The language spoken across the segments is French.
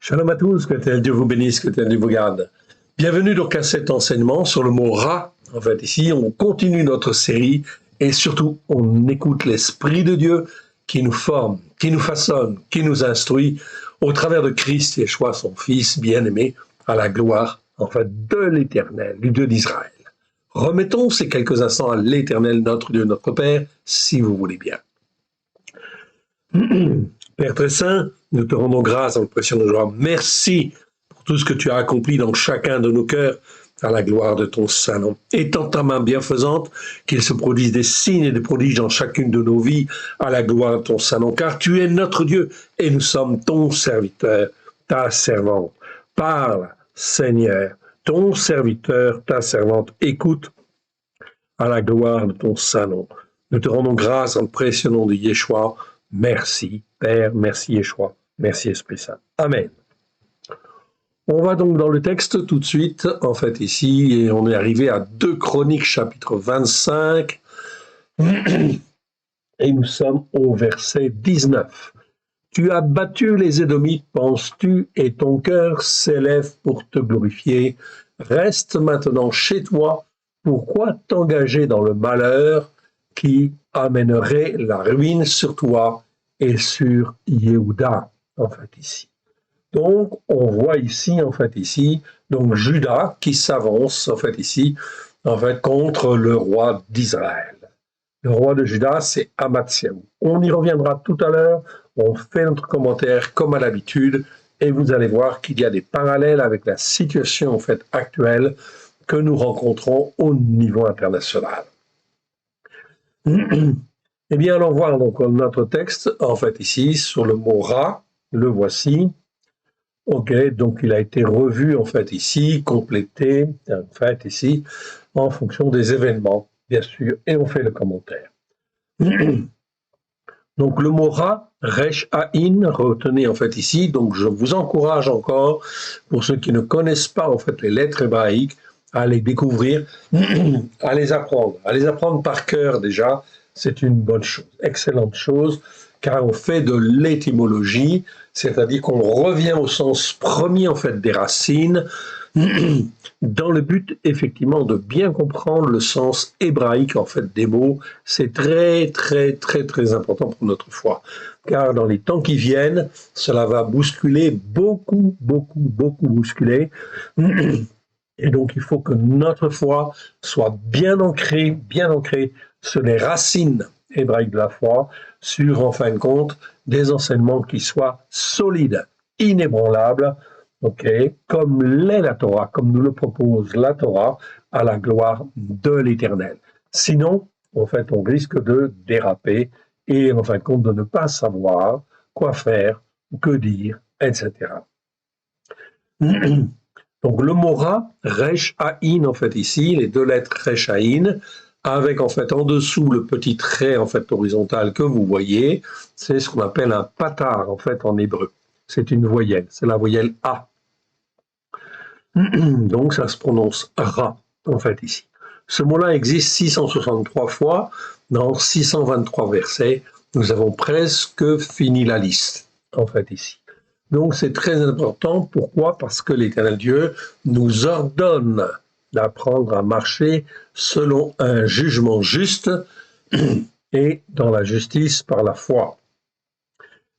Shalom à tous, que tel Dieu vous bénisse, que tel Dieu vous garde. Bienvenue donc à cet enseignement sur le mot Ra. En fait, ici, on continue notre série et surtout, on écoute l'Esprit de Dieu qui nous forme, qui nous façonne, qui nous instruit au travers de Christ Yeshua, son Fils bien-aimé, à la gloire, en fait, de l'Éternel, du Dieu d'Israël. Remettons ces quelques instants à l'Éternel, notre Dieu, notre Père, si vous voulez bien. Père très saint, nous te rendons grâce dans le précieux de joie. Merci pour tout ce que tu as accompli dans chacun de nos cœurs, à la gloire de ton saint nom. Étends ta main bienfaisante, qu'il se produise des signes et des prodiges dans chacune de nos vies, à la gloire de ton saint nom, car tu es notre Dieu et nous sommes ton serviteur, ta servante. Parle, Seigneur, ton serviteur, ta servante, écoute, à la gloire de ton saint nom. Nous te rendons grâce dans le précieux nom de Yeshua. Merci Père, merci Yeshua, merci Esprit Saint. Amen. On va donc dans le texte tout de suite, en fait ici, et on est arrivé à 2 Chroniques chapitre 25, et nous sommes au verset 19. Tu as battu les Édomites, penses-tu, et ton cœur s'élève pour te glorifier. Reste maintenant chez toi, pourquoi t'engager dans le malheur qui amènerait la ruine sur toi et sur Yehuda, en fait, ici. Donc, on voit ici, en fait, ici, donc Juda qui s'avance, en fait, ici, en fait, contre le roi d'Israël. Le roi de Juda, c'est Amatsiaou. On y reviendra tout à l'heure, on fait notre commentaire comme à l'habitude, et vous allez voir qu'il y a des parallèles avec la situation, en fait, actuelle que nous rencontrons au niveau international. Eh bien, allons voir donc notre texte, en fait, ici, sur le mot Ra, le voici. Ok, donc il a été revu, en fait, ici, complété, en fait, ici, en fonction des événements, bien sûr, et on fait le commentaire. Donc le mot Ra, Resh Haïn, retenez en fait ici, donc je vous encourage encore, pour ceux qui ne connaissent pas en fait les lettres hébraïques, à les découvrir, à les apprendre par cœur déjà, c'est une bonne chose, excellente chose, car on fait de l'étymologie, c'est-à-dire qu'on revient au sens premier en fait des racines, dans le but effectivement de bien comprendre le sens hébraïque en fait des mots. C'est très très très très important pour notre foi, car dans les temps qui viennent, cela va bousculer beaucoup bousculer. Et donc, il faut que notre foi soit bien ancrée sur les racines hébraïques de la foi, sur, en fin de compte, des enseignements qui soient solides, inébranlables, comme l'est la Torah, comme nous le propose la Torah, à la gloire de l'Éternel. Sinon, en fait, on risque de déraper et, en fin de compte, de ne pas savoir quoi faire, que dire, etc. Donc le mot Ra, Resh Haïn, en fait ici, les 2 lettres Resh Haïn, avec en fait en dessous le petit trait en fait horizontal que vous voyez, c'est ce qu'on appelle un patar en fait en hébreu. C'est une voyelle, c'est la voyelle A. Donc ça se prononce Ra en fait ici. Ce mot-là existe 663 fois, dans 623 versets. Nous avons presque fini la liste en fait ici. Donc c'est très important. Pourquoi? Parce que l'Éternel Dieu nous ordonne d'apprendre à marcher selon un jugement juste et dans la justice par la foi.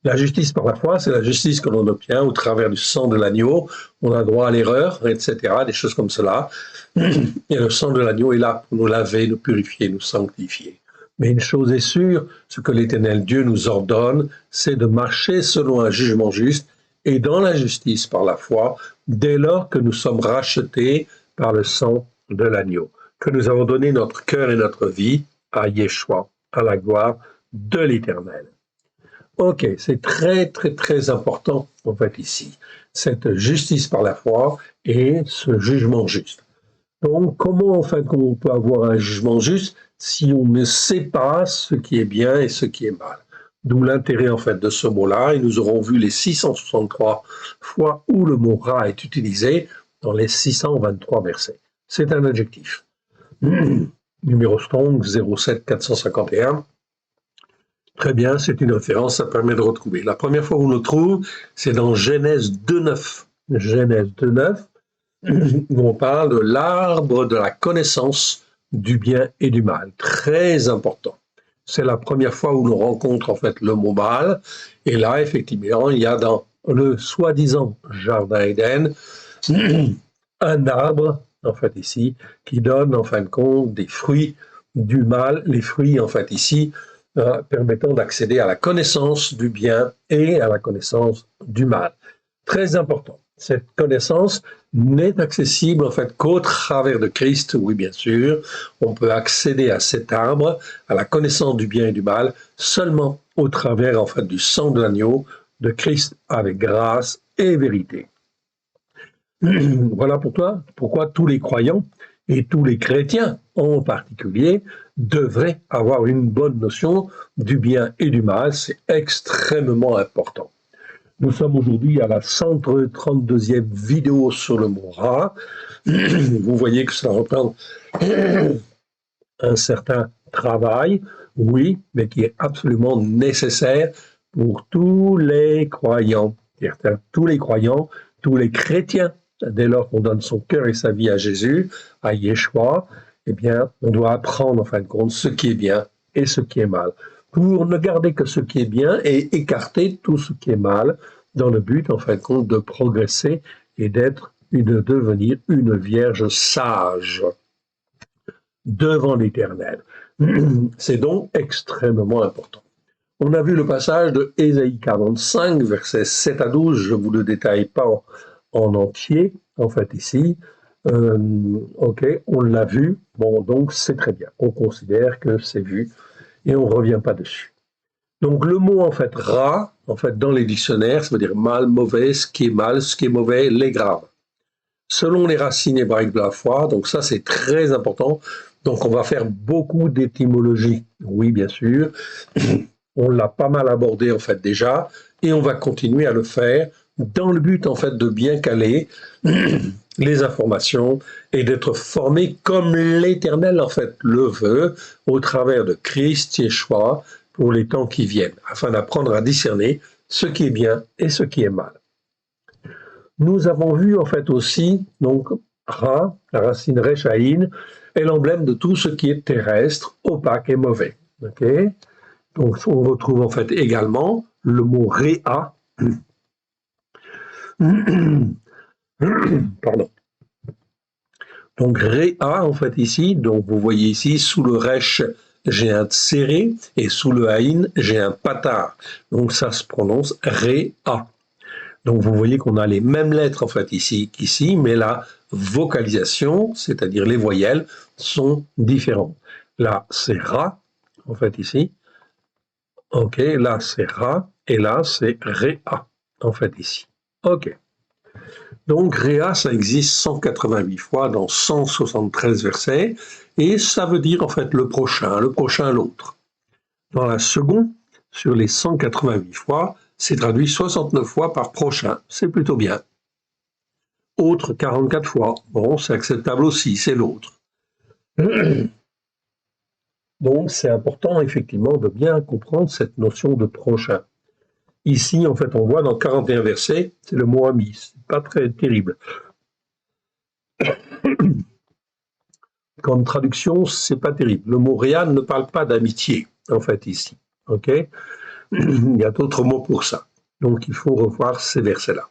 La justice par la foi, c'est la justice que l'on obtient au travers du sang de l'agneau. On a droit à l'erreur, etc., des choses comme cela. Et le sang de l'agneau est là pour nous laver, nous purifier, nous sanctifier. Mais une chose est sûre, ce que l'Éternel Dieu nous ordonne, c'est de marcher selon un jugement juste et dans la justice par la foi, dès lors que nous sommes rachetés par le sang de l'agneau, que nous avons donné notre cœur et notre vie à Yeshua, à la gloire de l'Éternel. Ok, c'est très très très important en fait ici, cette justice par la foi et ce jugement juste. Donc comment en fait on peut avoir un jugement juste si on ne sait pas ce qui est bien et ce qui est mal? D'où l'intérêt en fait de ce mot-là, et nous aurons vu les 663 fois où le mot Ra est utilisé dans les 623 versets. C'est un adjectif. Numéro Strong 07451. Très bien, c'est une référence, ça permet de retrouver. La première fois où on le trouve, c'est dans Genèse 2.9. Genèse 2.9, où on parle de l'arbre de la connaissance du bien et du mal. Très important. C'est la première fois où l'on rencontre en fait le mot mal. Et là, effectivement, il y a dans le soi-disant jardin Éden un arbre, en fait ici, qui donne en fin de compte des fruits du mal. Les fruits, en fait ici, permettant d'accéder à la connaissance du bien et à la connaissance du mal. Très important. Cette connaissance n'est accessible en fait qu'au travers de Christ, oui bien sûr. On peut accéder à cet arbre, à la connaissance du bien et du mal, seulement au travers en fait du sang de l'agneau de Christ avec grâce et vérité. Voilà pourquoi tous les croyants et tous les chrétiens en particulier devraient avoir une bonne notion du bien et du mal. C'est extrêmement important. Nous sommes aujourd'hui à la 132e vidéo sur le mot Ra. Vous voyez que ça représente un certain travail, oui, mais qui est absolument nécessaire pour tous les croyants. Tous les croyants, tous les chrétiens, dès lors qu'on donne son cœur et sa vie à Jésus, à Yeshua, eh bien, on doit apprendre en fin de compte ce qui est bien et ce qui est mal, pour ne garder que ce qui est bien et écarter tout ce qui est mal, dans le but, en fin de compte, de progresser et de devenir une vierge sage devant l'Éternel. C'est donc extrêmement important. On a vu le passage de Ésaïe 45, versets 7 à 12, je ne vous le détaille pas en entier, en fait ici. Ok, on l'a vu, bon, donc c'est très bien. On considère que c'est vu et on ne revient pas dessus. Donc le mot en fait ra, en fait dans les dictionnaires, ça veut dire mal, mauvais, ce qui est mal, ce qui est mauvais, les graves. Selon les racines hébraïques de la foi, donc ça c'est très important. Donc on va faire beaucoup d'étymologie, oui bien sûr. On l'a pas mal abordé en fait déjà, et on va continuer à le faire dans le but en fait de bien caler les informations et d'être formé comme l'Éternel en fait le veut au travers de Christ Yeshua pour les temps qui viennent, afin d'apprendre à discerner ce qui est bien et ce qui est mal. Nous avons vu en fait aussi, donc, Ra, la racine Rechaïn, est l'emblème de tout ce qui est terrestre, opaque et mauvais. Okay, donc on retrouve en fait également le mot Réa. Pardon. Donc Réa, en fait ici, donc vous voyez ici, sous le Resh, j'ai un tséré, et sous le Haïn, j'ai un patar. Donc ça se prononce Réa. Donc vous voyez qu'on a les mêmes lettres en fait ici qu'ici, mais la vocalisation, c'est-à-dire les voyelles, sont différentes. Là c'est Ra, en fait ici. Ok, là c'est Ra, et là c'est Réa, en fait ici. Ok. Donc Réa, ça existe 188 fois dans 173 versets, et ça veut dire en fait le prochain l'autre. Dans la seconde, sur les 188 fois, c'est traduit 69 fois par prochain, c'est plutôt bien. Autre 44 fois, bon, c'est acceptable aussi, c'est l'autre. Donc c'est important effectivement de bien comprendre cette notion de prochain. Ici, en fait, on voit dans 41 versets, c'est le mot ami, c'est pas très terrible. Comme traduction, c'est pas terrible. Le mot réal ne parle pas d'amitié, en fait, ici. Ok ? Il y a d'autres mots pour ça. Donc, il faut revoir ces versets-là.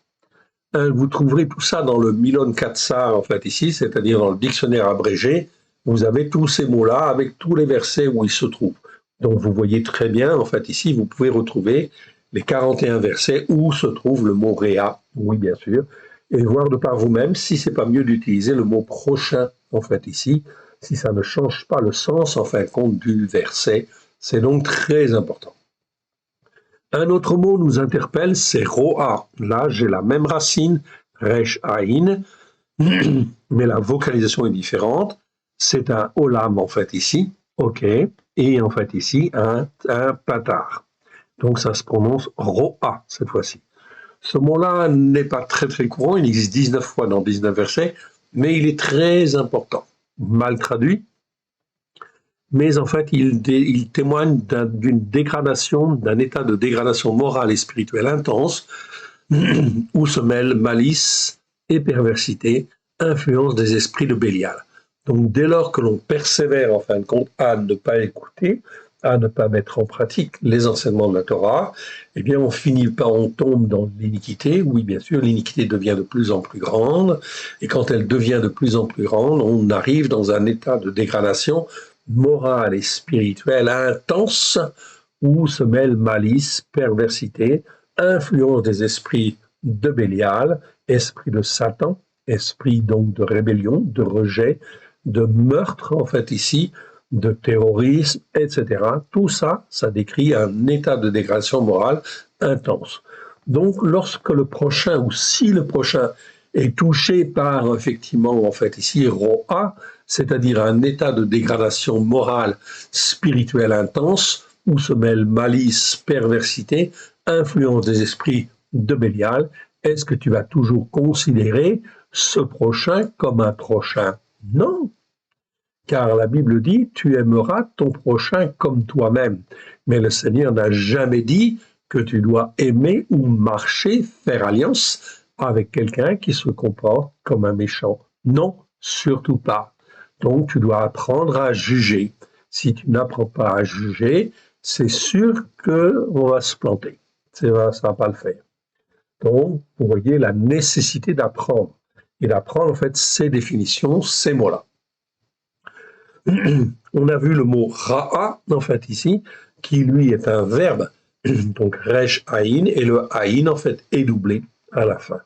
Vous trouverez tout ça dans le Milon Katsar, en fait, ici, c'est-à-dire dans le dictionnaire abrégé. Vous avez tous ces mots-là avec tous les versets où ils se trouvent. Donc, vous voyez très bien, en fait, ici, vous pouvez retrouver les 41 versets où se trouve le mot réa, oui, bien sûr, et voir de par vous-même si c'est pas mieux d'utiliser le mot prochain, en fait, ici, si ça ne change pas le sens, en fin de compte, du verset. C'est donc très important. Un autre mot nous interpelle, c'est roa. Là, j'ai la même racine, resh aïn, mais la vocalisation est différente. C'est un olam, en fait, ici, ok, et en fait, ici, un patar. Donc, ça se prononce roa, cette fois-ci. Ce mot-là n'est pas très, très courant, il existe 19 fois dans 19 versets, mais il est très important. Mal traduit, mais en fait, il témoigne d'une dégradation, d'un état de dégradation morale et spirituelle intense, où se mêlent malice et perversité, influence des esprits de Bélial. Donc dès lors que l'on persévère en fin de compte à ne pas écouter, à ne pas mettre en pratique les enseignements de la Torah, eh bien on finit par, on tombe dans l'iniquité. Oui, bien sûr, l'iniquité devient de plus en plus grande, et quand elle devient de plus en plus grande, on arrive dans un état de dégradation morale et spirituelle intense, où se mêlent malice, perversité, influence des esprits de Bélial, esprit de Satan, esprit donc de rébellion, de rejet, de meurtre en fait ici, de terrorisme, etc. Tout ça, ça décrit un état de dégradation morale intense. Donc lorsque le prochain, ou si le prochain est touché par effectivement en fait ici Ro'a, c'est-à-dire un état de dégradation morale, spirituelle intense, où se mêlent malice, perversité, influence des esprits de Bélial, est-ce que tu vas toujours considérer ce prochain comme un prochain? Non, car la Bible dit, tu aimeras ton prochain comme toi-même. Mais le Seigneur n'a jamais dit que tu dois aimer ou marcher, faire alliance avec quelqu'un qui se comporte comme un méchant. Non, surtout pas. Donc tu dois apprendre à juger. Si tu n'apprends pas à juger, c'est sûr qu'on va se planter. Ça ne va pas le faire. Donc, vous voyez la nécessité d'apprendre. Et d'apprendre, en fait, ces définitions, ces mots-là. On a vu le mot ra'a, en fait, ici, qui, lui, est un verbe, donc resh aïn, et le aïn, en fait, est doublé à la fin.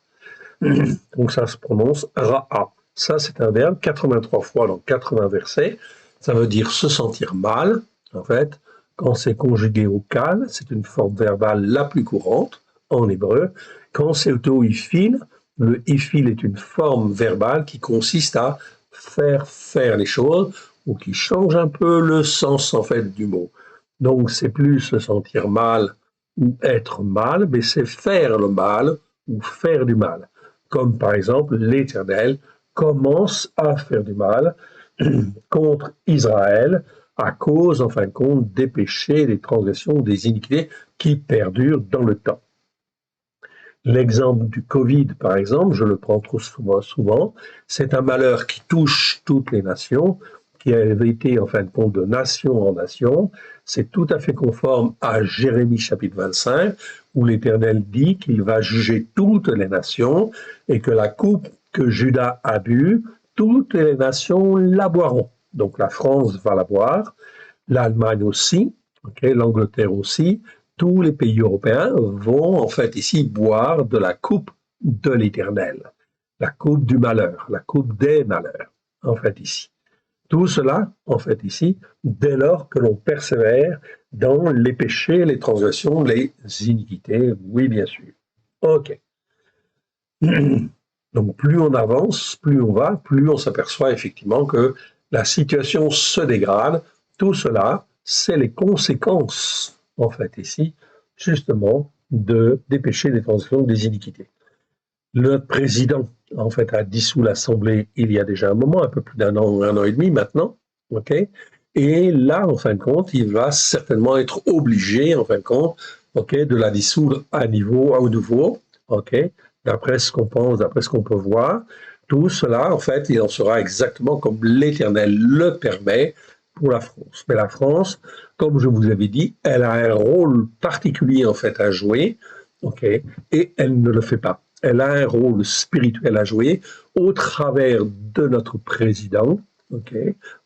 Donc, ça se prononce ra'a. Ça, c'est un verbe 83 fois dans 80 versets. Ça veut dire se sentir mal, en fait. Quand c'est conjugué au kal, c'est une forme verbale la plus courante en hébreu. Quand c'est au ifil, le ifil est une forme verbale qui consiste à faire les choses ou qui change un peu le sens en fait du mot. Donc c'est plus se sentir mal ou être mal, mais c'est faire le mal ou faire du mal. Comme par exemple l'Éternel commence à faire du mal contre Israël à cause, en fin de compte, des péchés, des transgressions, des iniquités qui perdurent dans le temps. L'exemple du Covid, par exemple, je le prends trop souvent, c'est un malheur qui touche toutes les nations, qui a été, en fin de compte, de nation en nation. C'est tout à fait conforme à Jérémie chapitre 25, où l'Éternel dit qu'il va juger toutes les nations et que la coupe que Juda a bu, toutes les nations la boiront. Donc la France va la boire, l'Allemagne aussi, l'Angleterre aussi, tous les pays européens vont en fait ici boire de la coupe de l'Éternel, la coupe du malheur, la coupe des malheurs, en fait ici. Tout cela, en fait ici, dès lors que l'on persévère dans les péchés, les transgressions, les iniquités, oui bien sûr. Ok. Donc plus on avance, plus on va, plus on s'aperçoit effectivement que la situation se dégrade. Tout cela, c'est les conséquences, en fait, ici, justement, des péchés, des transgressions, des iniquités. Le président, en fait, a dissous l'Assemblée il y a déjà un moment, un peu plus d'un an et demi maintenant, ok. Et là, en fin de compte, il va certainement être obligé, en fin de compte, ok, de la dissoudre à nouveau, ok, d'après ce qu'on pense, d'après ce qu'on peut voir. Tout cela, en fait, il en sera exactement comme l'Éternel le permet pour la France. Mais la France, comme je vous avais dit, elle a un rôle particulier, en fait, à jouer, ok, et elle ne le fait pas. Elle a un rôle spirituel à jouer au travers de notre président,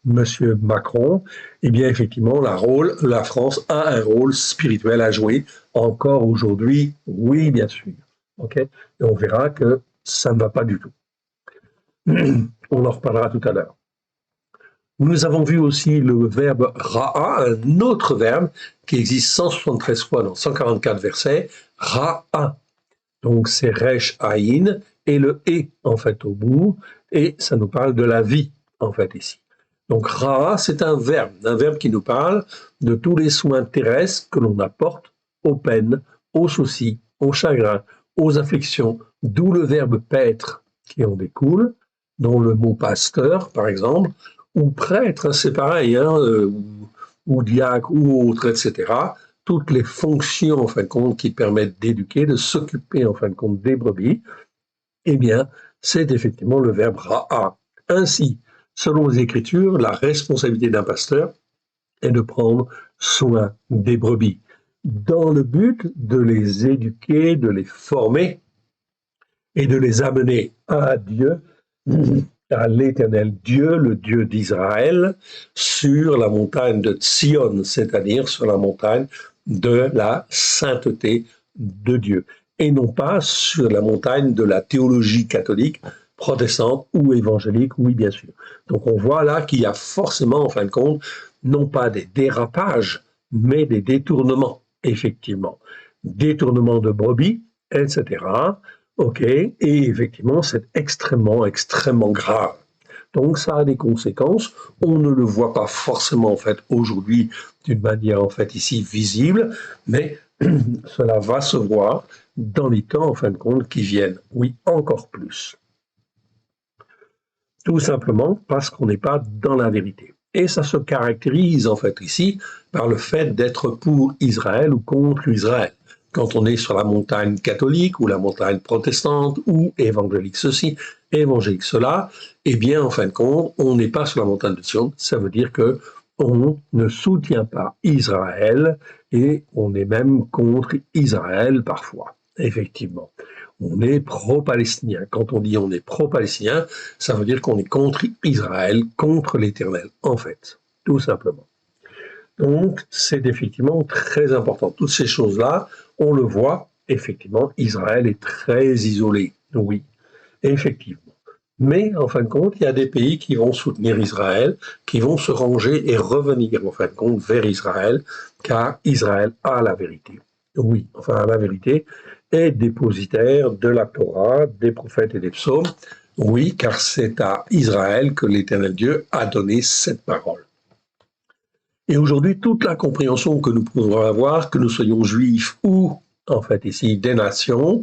Monsieur Macron. Eh bien, effectivement, la France a un rôle spirituel à jouer encore aujourd'hui, oui, bien sûr. Et on verra que ça ne va pas du tout. On en reparlera tout à l'heure. Nous avons vu aussi le verbe ra'a, un autre verbe qui existe 173 fois dans 144 versets, ra'a. Donc c'est resh aïn et le et en fait au bout, et ça nous parle de la vie en fait ici. Donc ra'a, c'est un verbe qui nous parle de tous les soins terrestres que l'on apporte aux peines, aux soucis, aux chagrins, aux afflictions, d'où le verbe paître qui en découle, dont le mot pasteur par exemple, ou prêtre, hein, c'est pareil, hein, ou diacre ou autre, etc. Toutes les fonctions, en fin de compte, qui permettent d'éduquer, de s'occuper, en fin de compte, des brebis, eh bien, c'est effectivement le verbe ra'a. Ainsi, selon les Écritures, la responsabilité d'un pasteur est de prendre soin des brebis, dans le but de les éduquer, de les former et de les amener à Dieu, à l'Éternel Dieu, le Dieu d'Israël, sur la montagne de Sion, c'est-à-dire sur la montagne de la sainteté de Dieu, et non pas sur la montagne de la théologie catholique, protestante ou évangélique, oui bien sûr. Donc on voit là qu'il y a forcément, en fin de compte, non pas des dérapages, mais des détournements, effectivement. Détournements de brebis, etc. OK, et effectivement, c'est extrêmement, extrêmement grave. Donc, ça a des conséquences. On ne le voit pas forcément, en fait, aujourd'hui, d'une manière, en fait, ici, visible, mais cela va se voir dans les temps, en fin de compte, qui viennent. Oui, encore plus. Tout simplement parce qu'on n'est pas dans la vérité. Et ça se caractérise, en fait, ici, par le fait d'être pour Israël ou contre Israël. Quand on est sur la montagne catholique ou la montagne protestante ou évangélique ceci, évangélique cela, eh bien, en fin de compte, on n'est pas sur la montagne de Sion. Ça veut dire que on ne soutient pas Israël et on est même contre Israël parfois, effectivement. On est pro-palestinien. Quand on dit on est pro-palestinien, ça veut dire qu'on est contre Israël, contre l'Éternel, en fait, tout simplement. Donc, c'est effectivement très important. Toutes ces choses-là, on le voit, effectivement, Israël est très isolé. Oui, effectivement. Mais, en fin de compte, il y a des pays qui vont soutenir Israël, qui vont se ranger et revenir, en fin de compte, vers Israël, car Israël a la vérité. Oui, enfin, la vérité est dépositaire de la Torah, des prophètes et des psaumes. Oui, car c'est à Israël que l'Éternel Dieu a donné cette parole. Et aujourd'hui, toute la compréhension que nous pouvons avoir, que nous soyons juifs ou, en fait, ici, des nations,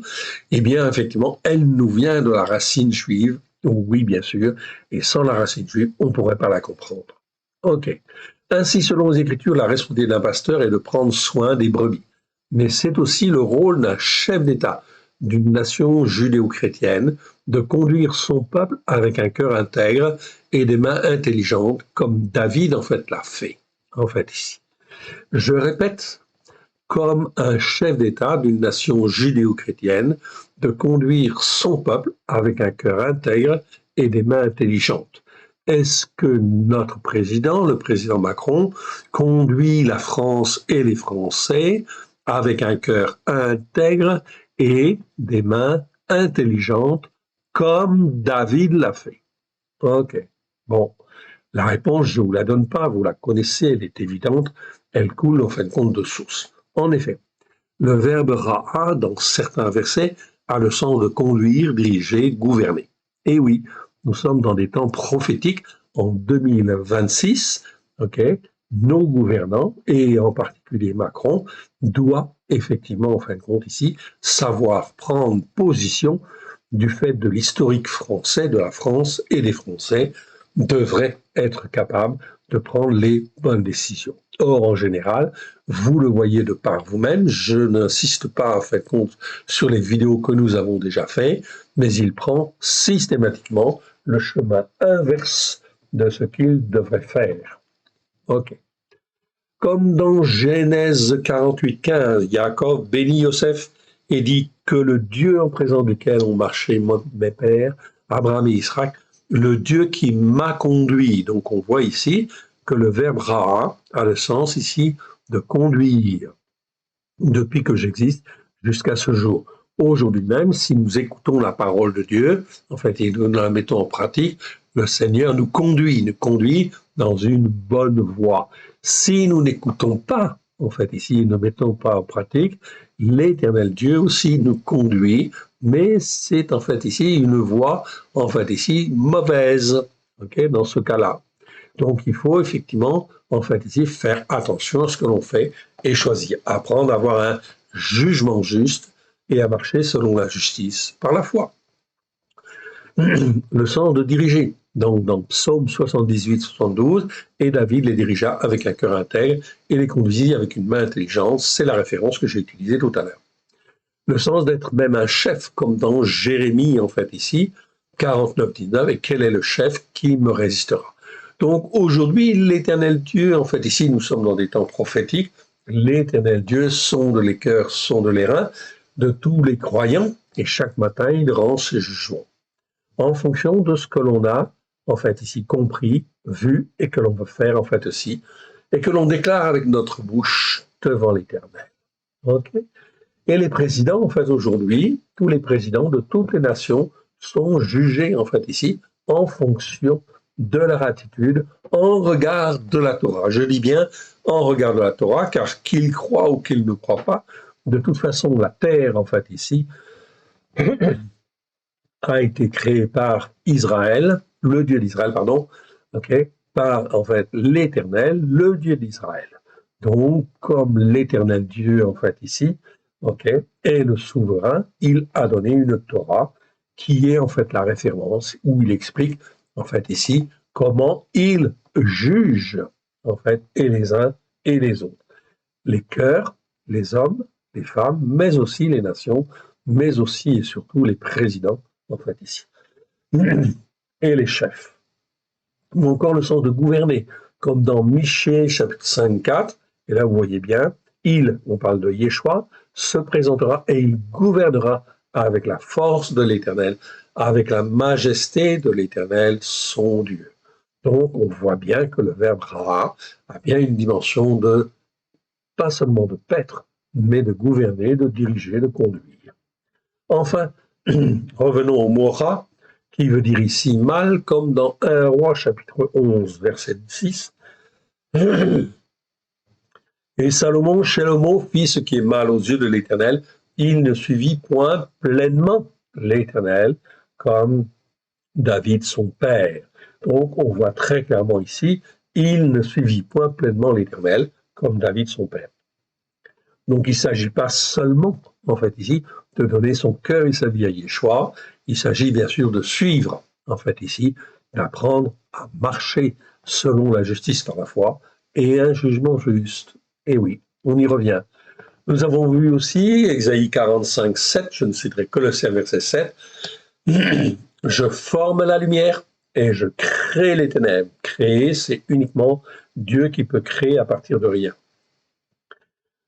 eh bien, effectivement, elle nous vient de la racine juive, oui, bien sûr, et sans la racine juive, on ne pourrait pas la comprendre. OK. Ainsi, selon les Écritures, la responsabilité d'un pasteur est de prendre soin des brebis. Mais c'est aussi le rôle d'un chef d'État, d'une nation judéo-chrétienne, de conduire son peuple avec un cœur intègre et des mains intelligentes, comme David, en fait, l'a fait. En fait, ici. Je répète, comme un chef d'État d'une nation judéo-chrétienne, de conduire son peuple avec un cœur intègre et des mains intelligentes. Est-ce que notre président, le président Macron, conduit la France et les Français avec un cœur intègre et des mains intelligentes comme David l'a fait? OK. Bon. La réponse, je ne vous la donne pas, vous la connaissez, elle est évidente, elle coule en fin de compte de source. En effet, le verbe ra'a, dans certains versets, a le sens de conduire, diriger, gouverner. Et oui, nous sommes dans des temps prophétiques, en 2026, okay, nos gouvernants, et en particulier Macron, doit effectivement, en fin de compte ici, savoir prendre position du fait de l'historique français, de la France et des Français, devrait être capable de prendre les bonnes décisions. Or, en général, vous le voyez de par vous-même, je n'insiste pas en fait compte sur les vidéos que nous avons déjà faites, mais il prend systématiquement le chemin inverse de ce qu'il devrait faire. OK. Comme dans Genèse 48:15, Jacob bénit Joseph et dit que le Dieu en présence duquel ont marché mes pères, Abraham et Israël, le Dieu qui m'a conduit. Donc on voit ici que le verbe ra'a a le sens ici de conduire depuis que j'existe jusqu'à ce jour. Aujourd'hui même, si nous écoutons la parole de Dieu, en fait, et nous la mettons en pratique, le Seigneur nous conduit dans une bonne voie. Si nous n'écoutons pas, en fait, ici, ne mettons pas en pratique, l'Éternel Dieu aussi nous conduit, mais c'est en fait ici une voie, en fait ici, mauvaise, okay, dans ce cas-là. Donc, il faut effectivement, en fait, ici, faire attention à ce que l'on fait et choisir, apprendre à avoir un jugement juste et à marcher selon la justice par la foi. Le sens de diriger. donc dans Psaume 78-72, et David les dirigea avec un cœur intègre et les conduisit avec une main intelligente. C'est la référence que j'ai utilisée tout à l'heure. Le sens d'être même un chef, comme dans Jérémie, en fait, ici, 49-19, et quel est le chef qui me résistera? Donc aujourd'hui, l'Éternel Dieu, en fait, ici, nous sommes dans des temps prophétiques, l'Éternel Dieu sonde les cœurs, sonde les reins de tous les croyants, et chaque matin, il rend ses jugements en fonction de ce que l'on a, en fait, ici, compris, vu, et que l'on veut faire, en fait, aussi, et que l'on déclare avec notre bouche devant l'Éternel. OK? Et les présidents, en fait, aujourd'hui, tous les présidents de toutes les nations sont jugés, en fait, ici, en fonction de leur attitude, en regard de la Torah. Je dis bien en regard de la Torah, car qu'ils croient ou qu'ils ne croient pas, de toute façon, la terre, en fait, ici, a été créée par Israël, le Dieu d'Israël, pardon, ok, par, en fait, l'Éternel, le Dieu d'Israël. Donc, comme l'Éternel Dieu, en fait, ici, ok, est le souverain, il a donné une Torah qui est, en fait, la référence où il explique, en fait, ici, comment il juge, en fait, et les uns et les autres. Les cœurs, les hommes, les femmes, mais aussi les nations, mais aussi et surtout les présidents, en fait, ici. Et les chefs. Ou encore le sens de gouverner, comme dans Michée, chapitre 5, 4, et là vous voyez bien, il, on parle de Yeshua, se présentera et il gouvernera avec la force de l'Éternel, avec la majesté de l'Éternel, son Dieu. Donc on voit bien que le verbe ra a bien une dimension de, pas seulement de paître, mais de gouverner, de diriger, de conduire. Enfin, revenons au mot ra, qui veut dire ici mal, comme dans 1 Roi chapitre 11, verset 6. Et Salomon, Shelomo, fit ce qui est mal aux yeux de l'Éternel. Il ne suivit point pleinement l'Éternel, comme David son père. Donc on voit très clairement ici, il ne suivit point pleinement l'Éternel, comme David son père. Donc il ne s'agit pas seulement, en fait ici, de donner son cœur et sa vie à Yeshua, il s'agit bien sûr de suivre, en fait ici, d'apprendre à marcher selon la justice par la foi et un jugement juste. Et oui, on y revient. Nous avons vu aussi, Ésaïe 45, 7, je ne citerai que le verset 7, je forme la lumière et je crée les ténèbres. Créer, c'est uniquement Dieu qui peut créer à partir de rien.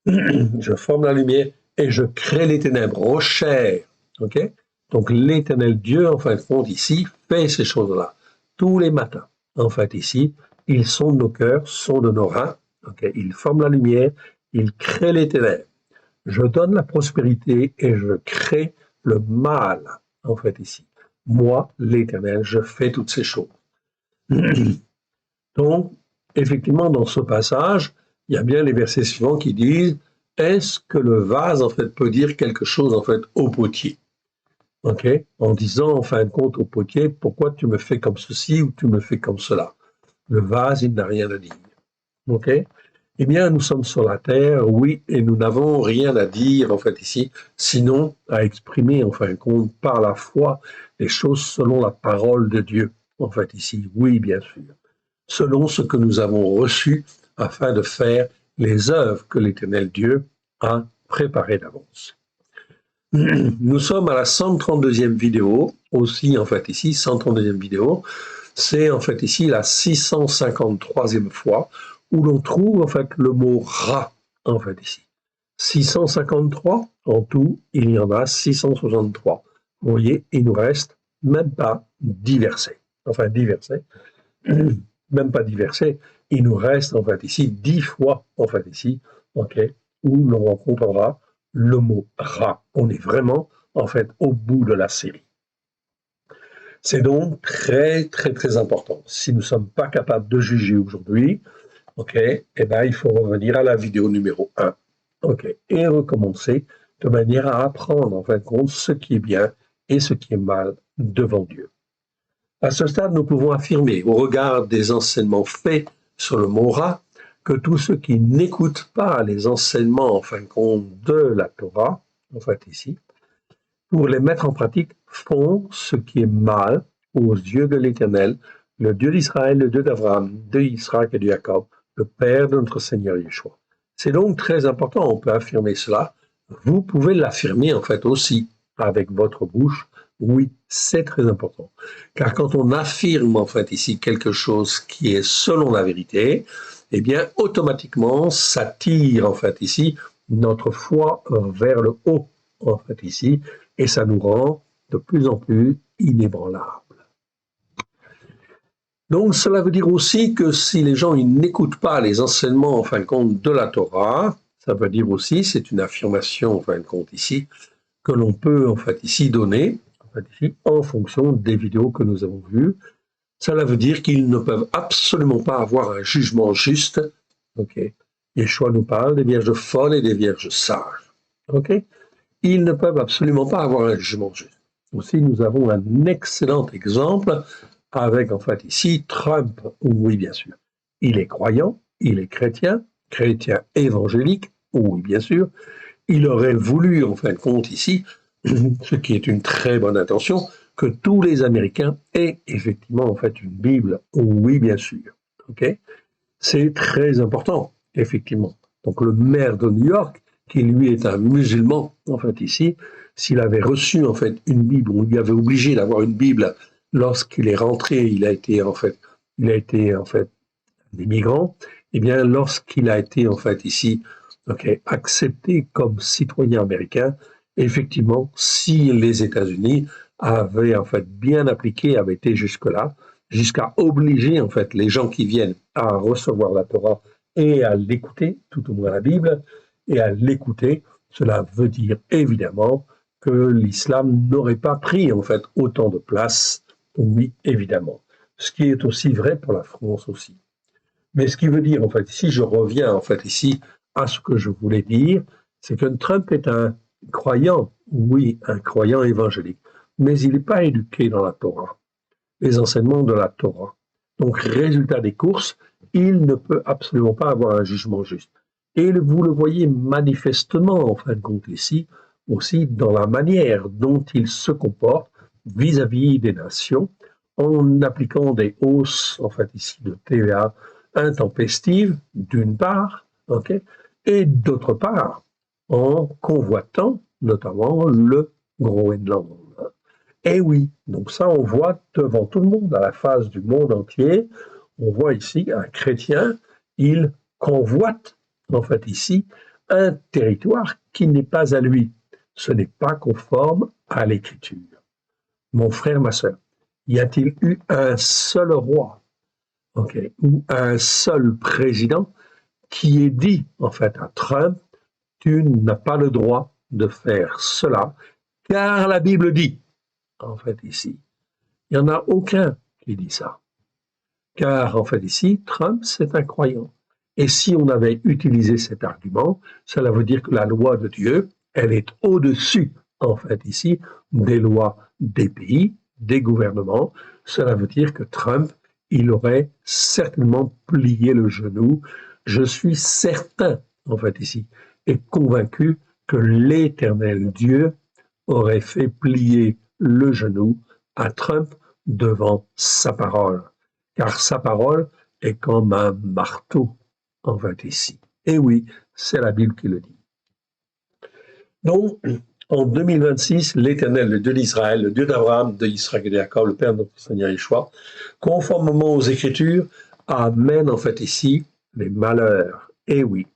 Je forme la lumière et je crée les ténèbres. Rocher, ok? Donc l'Éternel Dieu, en fin de compte, ici, fait ces choses-là. Tous les matins, en fait, ici, ils sont de nos cœurs, sont de nos reins. Okay? Il forme la lumière, il crée les ténèbres. Je donne la prospérité et je crée le mal, en fait, ici. Moi, l'Éternel, je fais toutes ces choses. Donc, effectivement, dans ce passage, il y a bien les versets suivants qui disent est-ce que le vase, en fait, peut dire quelque chose, en fait, au potier? Ok? En disant, en fin de compte, au potier, pourquoi tu me fais comme ceci ou tu me fais comme cela? Le vase, il n'a rien à dire. Ok? Eh bien, nous sommes sur la terre, oui, et nous n'avons rien à dire, en fait, ici, sinon à exprimer, en fin de compte, par la foi, les choses selon la parole de Dieu, en fait, ici, oui, bien sûr, selon ce que nous avons reçu afin de faire les œuvres que l'Éternel Dieu a préparées d'avance. Nous sommes à la 132e vidéo, aussi, en fait, ici, 132e vidéo, c'est, en fait, ici, la 653e fois, où l'on trouve en fait le mot ra, en fait ici. 653, en tout, il y en a 663. Vous voyez, il nous reste même pas 10 versets. Enfin, 10 versets, même pas 10 versets, il nous reste en fait ici 10 fois, en fait ici, ok, où l'on rencontrera le mot ra. On est vraiment, en fait, au bout de la série. C'est donc très, très, très important. Si nous ne sommes pas capables de juger aujourd'hui, ok, eh ben, il faut revenir à la vidéo numéro 1, ok, et recommencer de manière à apprendre en fin de compte ce qui est bien et ce qui est mal devant Dieu. À ce stade, nous pouvons affirmer, au regard des enseignements faits sur le Mora, que tous ceux qui n'écoutent pas les enseignements en fin de compte de la Torah, en fait ici, pour les mettre en pratique, font ce qui est mal aux yeux de l'Éternel, le Dieu d'Israël, le Dieu d'Abraham, de Isaac et de Jacob, le Père de notre Seigneur Yeshua. C'est donc très important, on peut affirmer cela. Vous pouvez l'affirmer en fait aussi avec votre bouche. Oui, c'est très important. Car quand on affirme en fait ici quelque chose qui est selon la vérité, eh bien automatiquement ça tire en fait ici notre foi vers le haut en fait ici et ça nous rend de plus en plus inébranlables. Donc cela veut dire aussi que si les gens n'écoutent pas les enseignements en fin de compte de la Torah, ça veut dire aussi, c'est une affirmation en fin de compte ici, que l'on peut en fait ici donner en fonction des vidéos que nous avons vues. Cela veut dire qu'ils ne peuvent absolument pas avoir un jugement juste. Ok. Yeshua nous parle des vierges folles et des vierges sages. Ok. Ils ne peuvent absolument pas avoir un jugement juste. Aussi, nous avons un excellent exemple avec, en fait, ici, Trump. Oui, bien sûr. Il est croyant, il est chrétien, chrétien évangélique. Oui, bien sûr. Il aurait voulu, en fin de compte, ici, ce qui est une très bonne intention, que tous les Américains aient effectivement, en fait, une Bible. Oui, bien sûr. OK? C'est très important, effectivement. Donc, le maire de New York, qui lui est un musulman, en fait, ici, s'il avait reçu, en fait, une Bible, on lui avait obligé d'avoir une Bible lorsqu'il est rentré, il a été, en fait, des migrants, eh bien, lorsqu'il a été, en fait, ici, accepté comme citoyen américain, effectivement, si les États-Unis avaient, en fait, bien appliqué, avaient été jusque-là, jusqu'à obliger, en fait, les gens qui viennent à recevoir la Torah et à l'écouter, tout au moins la Bible, et à l'écouter, cela veut dire, évidemment, que l'islam n'aurait pas pris, en fait, autant de place. Oui, évidemment. Ce qui est aussi vrai pour la France aussi. Mais ce qui veut dire, en fait, si je reviens, en fait, ici, à ce que je voulais dire, c'est que Trump est un croyant, oui, un croyant évangélique, mais il n'est pas éduqué dans la Torah, les enseignements de la Torah. Donc, résultat des courses, il ne peut absolument pas avoir un jugement juste. Et vous le voyez manifestement, en fin de compte, ici, aussi dans la manière dont il se comporte vis-à-vis des nations, en appliquant des hausses, en fait, ici, de TVA intempestives, d'une part, et d'autre part, en convoitant notamment le Groenland. Et oui, donc ça, on voit devant tout le monde, à la face du monde entier, on voit ici un chrétien, il convoite, en fait, ici, un territoire qui n'est pas à lui. Ce n'est pas conforme à l'écriture. Mon frère, ma sœur, y a-t-il eu un seul roi, ou un seul président qui ait dit, en fait, à Trump, tu n'as pas le droit de faire cela, car la Bible dit, en fait, ici, il n'y en a aucun qui dit ça. Car, en fait, ici, Trump, c'est un croyant. Et si on avait utilisé cet argument, cela veut dire que la loi de Dieu, elle est au-dessus, en fait, ici, des lois des pays, des gouvernements. Cela veut dire que Trump, il aurait certainement plié le genou. Je suis certain, en fait, ici, et convaincu que l'Éternel Dieu aurait fait plier le genou à Trump devant sa parole. Car sa parole est comme un marteau, en fait, ici. Et oui, c'est la Bible qui le dit. Donc, en 2026, l'Éternel, le Dieu d'Israël, le Dieu d'Abraham, de Isaac et de Jacob, le Père de notre Seigneur Yeshua, conformément aux Écritures, amène en fait ici les malheurs. Et oui,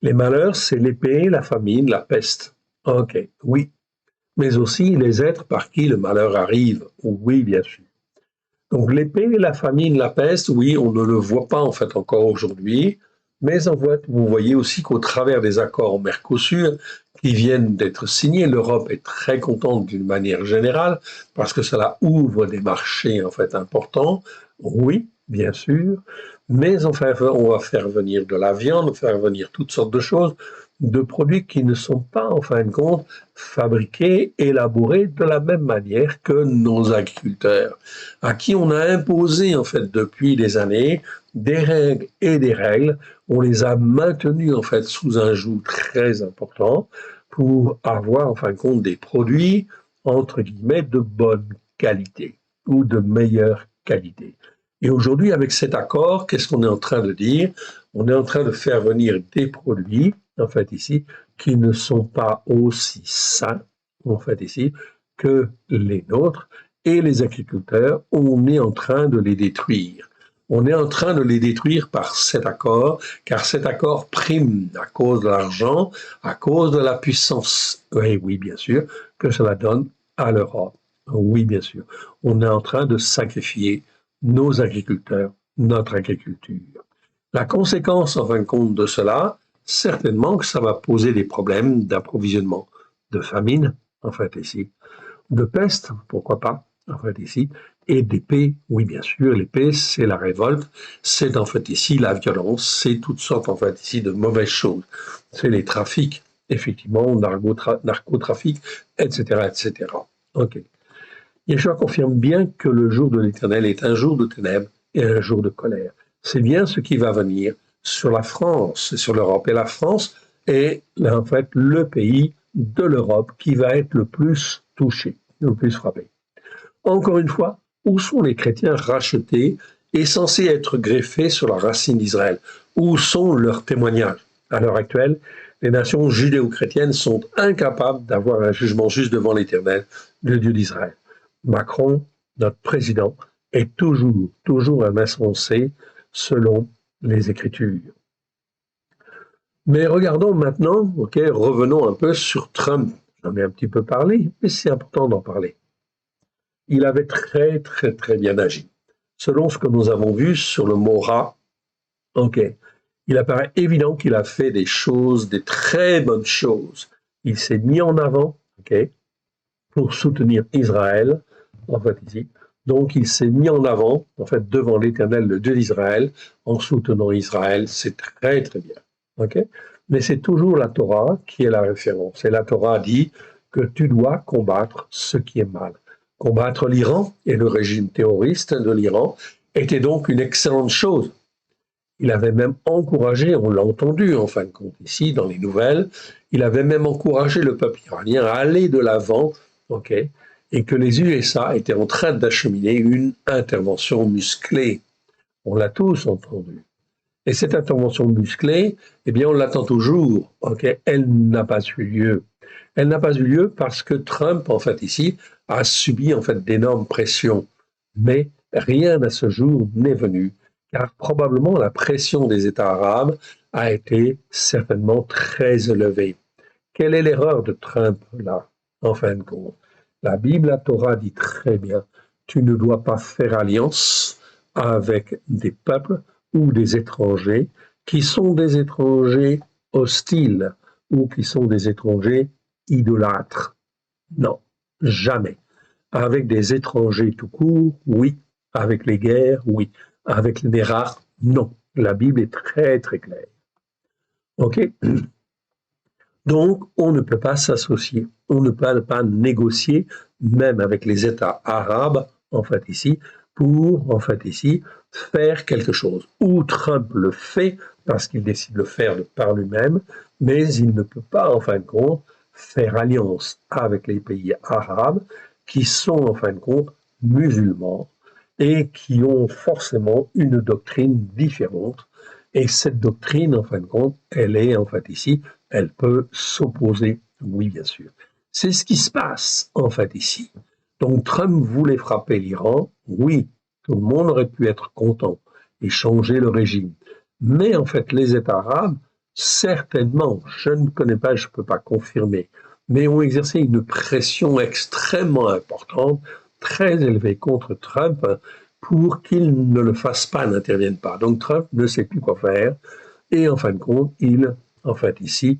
les malheurs, c'est l'épée, la famine, la peste. Ok, oui. Mais aussi les êtres par qui le malheur arrive. Oui, bien sûr. Donc l'épée, la famine, la peste, oui, on ne le voit pas en fait encore aujourd'hui, mais en fait, vous voyez aussi qu'au travers des accords Mercosur qui viennent d'être signés, l'Europe est très contente d'une manière générale parce que cela ouvre des marchés en fait importants. Oui, bien sûr, mais enfin, on va faire venir de la viande, faire venir toutes sortes de choses, de produits qui ne sont pas en fin de compte fabriqués, élaborés de la même manière que nos agriculteurs, à qui on a imposé en fait depuis des années des règles et des règles. On les a maintenus en fait sous un joug très important pour avoir en fin de compte des produits entre guillemets de bonne qualité ou de meilleure qualité. Et aujourd'hui, avec cet accord, qu'est-ce qu'on est en train de dire? On est en train de faire venir des produits, en fait ici, qui ne sont pas aussi sains, en fait ici, que les nôtres, et les agriculteurs, on est en train de les détruire. On est en train de les détruire par cet accord, car cet accord prime à cause de l'argent, à cause de la puissance. Oui, oui, bien sûr, que cela donne à l'Europe. Oui, bien sûr. On est en train de sacrifier nos agriculteurs, notre agriculture. La conséquence, en fin de compte, de cela, certainement que ça va poser des problèmes d'approvisionnement, de famine, en fait, ici, de peste, pourquoi pas, en fait, ici, et d'épée, oui, bien sûr, l'épée, c'est la révolte, c'est en fait ici la violence, c'est toutes sortes, en fait, ici, de mauvaises choses. C'est les trafics, effectivement, narcotrafic, etc., etc. OK. Yeshua confirme bien que le jour de l'Éternel est un jour de ténèbres et un jour de colère. C'est bien ce qui va venir sur la France et sur l'Europe. Et la France est en fait le pays de l'Europe qui va être le plus touché, le plus frappé. Encore une fois, où sont les chrétiens rachetés et censés être greffés sur la racine d'Israël? Où sont leurs témoignages? À l'heure actuelle, les nations judéo-chrétiennes sont incapables d'avoir un jugement juste devant l'Éternel, le Dieu d'Israël. Macron, notre président, est toujours un insensé selon les Écritures. Mais regardons maintenant, revenons un peu sur Trump. J'en ai un petit peu parlé, mais c'est important d'en parler. Il avait très bien agi. Selon ce que nous avons vu sur le mot rat, il apparaît évident qu'il a fait des choses, des très bonnes choses. Il s'est mis en avant, pour soutenir Israël, en fait ici. Donc il s'est mis en avant, en fait, devant l'Éternel, le Dieu d'Israël, en soutenant Israël. C'est très bien. Mais c'est toujours la Torah qui est la référence. Et la Torah dit que tu dois combattre ce qui est mal. Combattre l'Iran et le régime terroriste de l'Iran était donc une excellente chose. Il avait même encouragé, on l'a entendu en fin de compte ici dans les nouvelles, il avait même encouragé le peuple iranien à aller de l'avant, et que les USA étaient en train d'acheminer une intervention musclée. On l'a tous entendu. Et cette intervention musclée, eh bien, on l'attend toujours. Elle n'a pas eu lieu. Elle n'a pas eu lieu parce que Trump, en fait, ici, a subi, en fait, d'énormes pressions. Mais rien à ce jour n'est venu, car probablement la pression des États arabes a été certainement très élevée. Quelle est l'erreur de Trump, là, en fin de compte? La Bible, la Torah dit très bien, tu ne dois pas faire alliance avec des peuples ou des étrangers qui sont des étrangers hostiles ou qui sont des étrangers idolâtres. Non, jamais. Avec des étrangers tout court, oui. Avec les guerres, oui. Avec les rares, non. La Bible est très claire. Donc, on ne peut pas s'associer, on ne peut pas négocier, même avec les États arabes, en fait ici, pour, en fait ici, faire quelque chose. Ou Trump le fait, parce qu'il décide de le faire par lui-même, mais il ne peut pas, en fin de compte, faire alliance avec les pays arabes qui sont, en fin de compte, musulmans et qui ont forcément une doctrine différente. Et cette doctrine, en fin de compte, elle est, en fait ici, elle peut s'opposer, oui, bien sûr. C'est ce qui se passe, en fait, ici. Donc, Trump voulait frapper l'Iran, oui, tout le monde aurait pu être content et changer le régime. Mais, en fait, les États arabes, certainement, je ne connais pas, je ne peux pas confirmer, mais ont exercé une pression extrêmement importante, très élevée contre Trump, pour qu'il ne le fasse pas, n'intervienne pas. Donc, Trump ne sait plus quoi faire, et en fin de compte, il en fait, ici,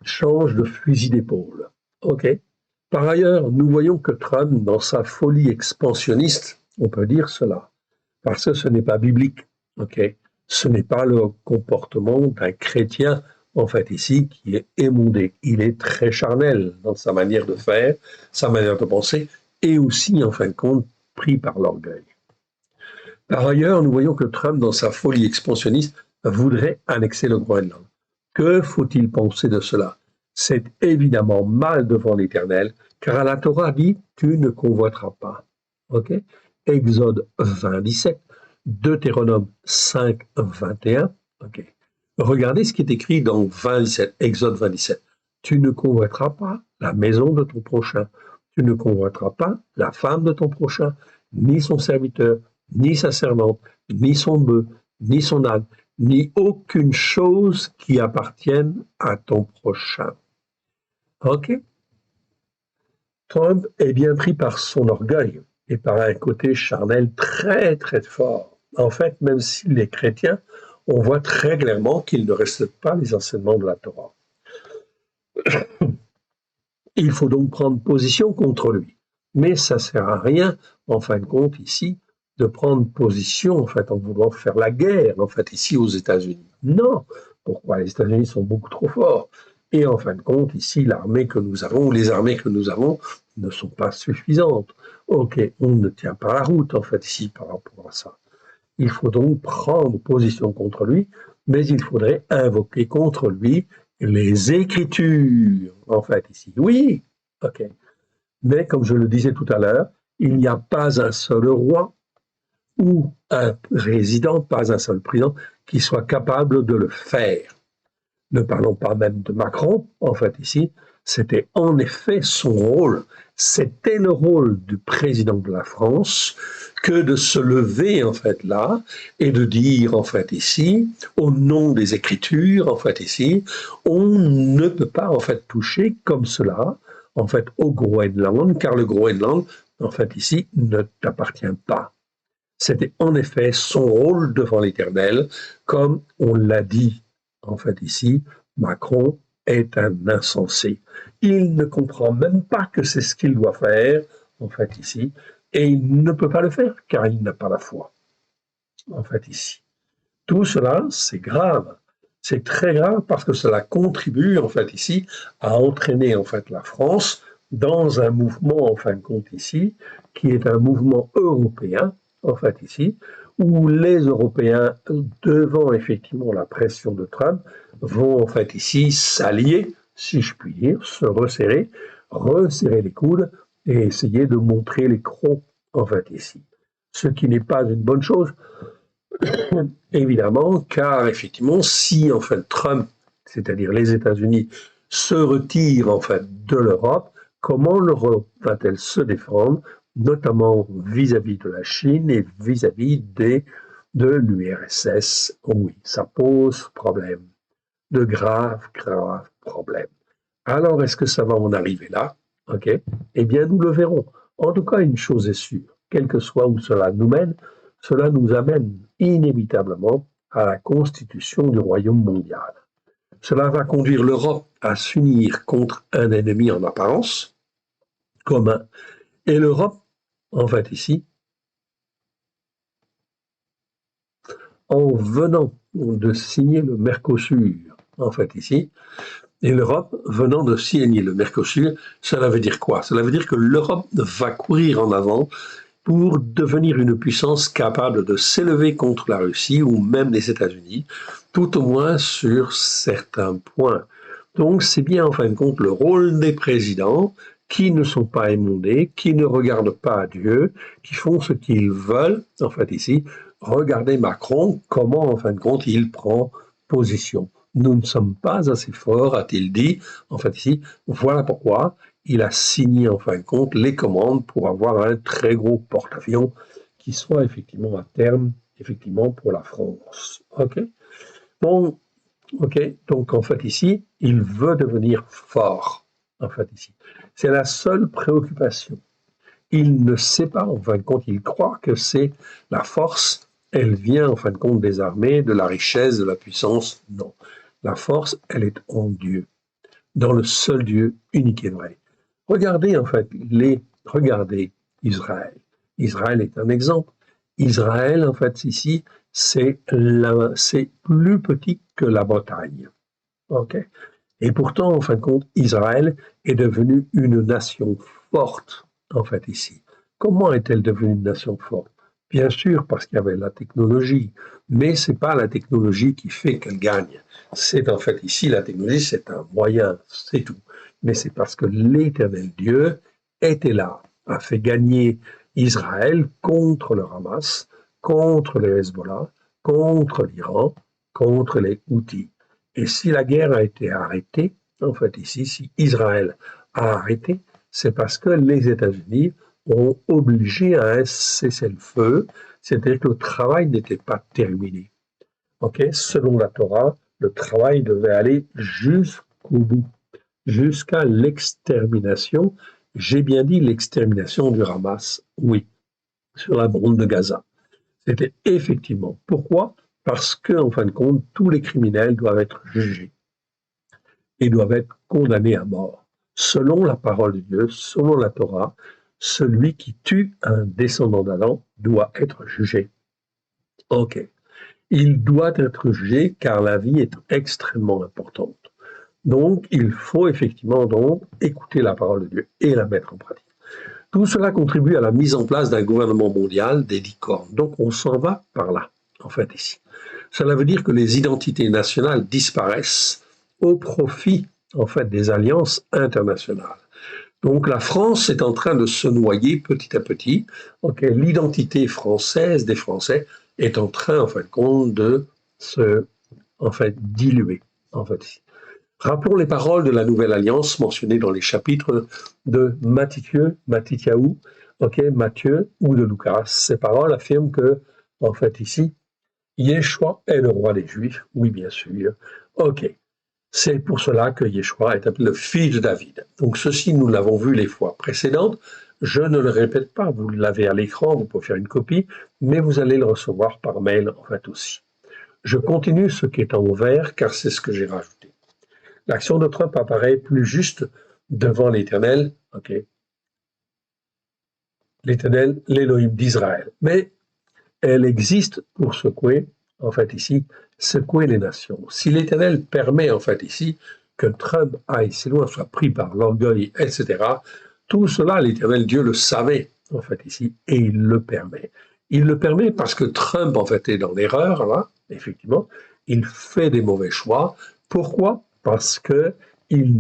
change de fusil d'épaule. Par ailleurs, nous voyons que Trump, dans sa folie expansionniste, on peut dire cela, parce que ce n'est pas biblique. Ce n'est pas le comportement d'un chrétien, en fait, ici, qui est émondé. Il est très charnel dans sa manière de faire, sa manière de penser, et aussi, en fin de compte, pris par l'orgueil. Par ailleurs, nous voyons que Trump, dans sa folie expansionniste, voudrait annexer le Groenland. Que faut-il penser de cela? C'est évidemment mal devant l'Éternel, car la Torah dit « tu ne convoiteras pas ». Exode 20, 17, Deutéronome 5, 21. Okay. Regardez ce qui est écrit dans 20, 17, Exode 20, 17. Tu ne convoiteras pas la maison de ton prochain. Tu ne convoiteras pas la femme de ton prochain, ni son serviteur, ni sa servante, ni son bœuf, ni son âne, ni aucune chose qui appartienne à ton prochain. OK? Trump est bien pris par son orgueil et par un côté charnel très, très fort. En fait, même s'il est chrétien, on voit très clairement qu'il ne respecte pas les enseignements de la Torah. Il faut donc prendre position contre lui. Mais ça ne sert à rien, en fin de compte, ici, de prendre position, en fait, en voulant faire la guerre, en fait, ici, aux États-Unis. Non. Pourquoi? Les États-Unis sont beaucoup trop forts. Et en fin de compte, ici, l'armée que nous avons, les armées que nous avons, ne sont pas suffisantes. OK, on ne tient pas la route, en fait, ici, par rapport à ça. Il faut donc prendre position contre lui, mais il faudrait invoquer contre lui les Écritures, en fait, ici. Oui, OK. Mais comme je le disais tout à l'heure, il n'y a pas un seul roi ou un président, pas un seul président, qui soit capable de le faire. Ne parlons pas même de Macron, en fait, ici. C'était en effet son rôle. C'était le rôle du président de la France que de se lever, en fait, là, et de dire, en fait, ici, au nom des Écritures, en fait, ici, on ne peut pas, en fait, toucher comme cela, en fait, au Groenland, car le Groenland, en fait, ici, ne t'appartient pas. C'était en effet son rôle devant l'Éternel, comme on l'a dit, en fait, ici, Macron est un insensé. Il ne comprend même pas que c'est ce qu'il doit faire, en fait, ici, et il ne peut pas le faire, car il n'a pas la foi, en fait, ici. Tout cela, c'est grave. C'est très grave parce que cela contribue, en fait, ici, à entraîner, en fait, la France dans un mouvement, en fin de compte, ici, qui est un mouvement européen, en fait, ici, où les Européens, devant effectivement la pression de Trump, vont, en fait, ici, s'allier, si je puis dire, se resserrer les coudes et essayer de montrer les crocs, en fait, ici. Ce qui n'est pas une bonne chose, évidemment, car effectivement, si en fait Trump, c'est-à-dire les États-Unis, se retirent en fait de l'Europe, comment l'Europe va-t-elle se défendre, notamment vis-à-vis de la Chine et vis-à-vis de l'URSS? Oui, ça pose problème, de graves, graves problèmes. Alors, est-ce que ça va en arriver là? OK. Eh bien, nous le verrons. En tout cas, une chose est sûre, quel que soit où cela nous mène, cela nous amène inévitablement à la constitution du royaume mondial. Cela va conduire l'Europe à s'unir contre un ennemi en apparence commun. Et l'Europe, en fait ici, en venant de signer le Mercosur, en fait ici, et l'Europe venant de signer le Mercosur, cela veut dire quoi? Cela veut dire que l'Europe va courir en avant pour devenir une puissance capable de s'élever contre la Russie ou même les États-Unis, tout au moins sur certains points. Donc c'est bien en fin de compte le rôle des présidents qui ne sont pas émondés, qui ne regardent pas à Dieu, qui font ce qu'ils veulent. En fait ici, regardez Macron, comment en fin de compte il prend position. Nous ne sommes pas assez forts, a-t-il dit. En fait ici, voilà pourquoi il a signé en fin de compte les commandes pour avoir un très gros porte-avions qui soit effectivement à terme, effectivement pour la France. OK? Bon, OK, donc en fait ici, il veut devenir fort, en fait ici. C'est la seule préoccupation. Il ne sait pas, en fin de compte, il croit que c'est la force, elle vient en fin de compte des armées, de la richesse, de la puissance. Non. La force, elle est en Dieu, dans le seul Dieu unique et vrai. Regardez en fait, regardez Israël. Israël est un exemple. Israël, en fait, ici, c'est plus petit que la Bretagne. OK? Et pourtant, en fin de compte, Israël est devenue une nation forte, en fait, ici. Comment est-elle devenue une nation forte? Bien sûr, parce qu'il y avait la technologie, mais ce n'est pas la technologie qui fait qu'elle gagne. C'est en fait ici, la technologie, c'est un moyen, c'est tout. Mais c'est parce que l'Éternel Dieu était là, a fait gagner Israël contre le Hamas, contre les Hezbollah, contre l'Iran, contre les Houthis. Et si la guerre a été arrêtée, en fait ici, si Israël a arrêté, c'est parce que les États-Unis ont obligé à un cessez-le-feu, c'est-à-dire que le travail n'était pas terminé. Selon la Torah, le travail devait aller jusqu'au bout, jusqu'à l'extermination. J'ai bien dit l'extermination du Hamas, oui, sur la bande de Gaza. C'était effectivement. Pourquoi? Parce que, en fin de compte, tous les criminels doivent être jugés et doivent être condamnés à mort. Selon la parole de Dieu, selon la Torah, celui qui tue un descendant d'Adam doit être jugé. Ok. Il doit être jugé car la vie est extrêmement importante. Donc, il faut effectivement donc écouter la parole de Dieu et la mettre en pratique. Tout cela contribue à la mise en place d'un gouvernement mondial des licornes. Donc, on s'en va par là, en fait, ici. Cela veut dire que les identités nationales disparaissent au profit, en fait, des alliances internationales. Donc, la France est en train de se noyer petit à petit. L'identité française des Français est en train, en fin de compte, de se, diluer, en fait, ici. Rappelons les paroles de la Nouvelle Alliance mentionnées dans les chapitres de Matthieu ou de Lucas. Ces paroles affirment que, en fait, ici, Yeshua est le roi des Juifs. Oui, bien sûr. C'est pour cela que Yeshua est appelé le fils de David. Donc, ceci, nous l'avons vu les fois précédentes. Je ne le répète pas, vous l'avez à l'écran, vous pouvez faire une copie, mais vous allez le recevoir par mail, en fait, aussi. Je continue ce qui est en vert, car c'est ce que j'ai rajouté. L'action de Trump apparaît plus juste devant l'Éternel, l'Éternel, l'Élohim d'Israël. Mais elle existe pour secouer, en fait ici, secouer les nations. Si l'Éternel permet, en fait ici, que Trump aille si loin, soit pris par l'orgueil, etc., tout cela, l'Éternel Dieu le savait, en fait ici, et il le permet. Il le permet parce que Trump, en fait, est dans l'erreur, là, effectivement. Il fait des mauvais choix. Pourquoi? Parce qu'il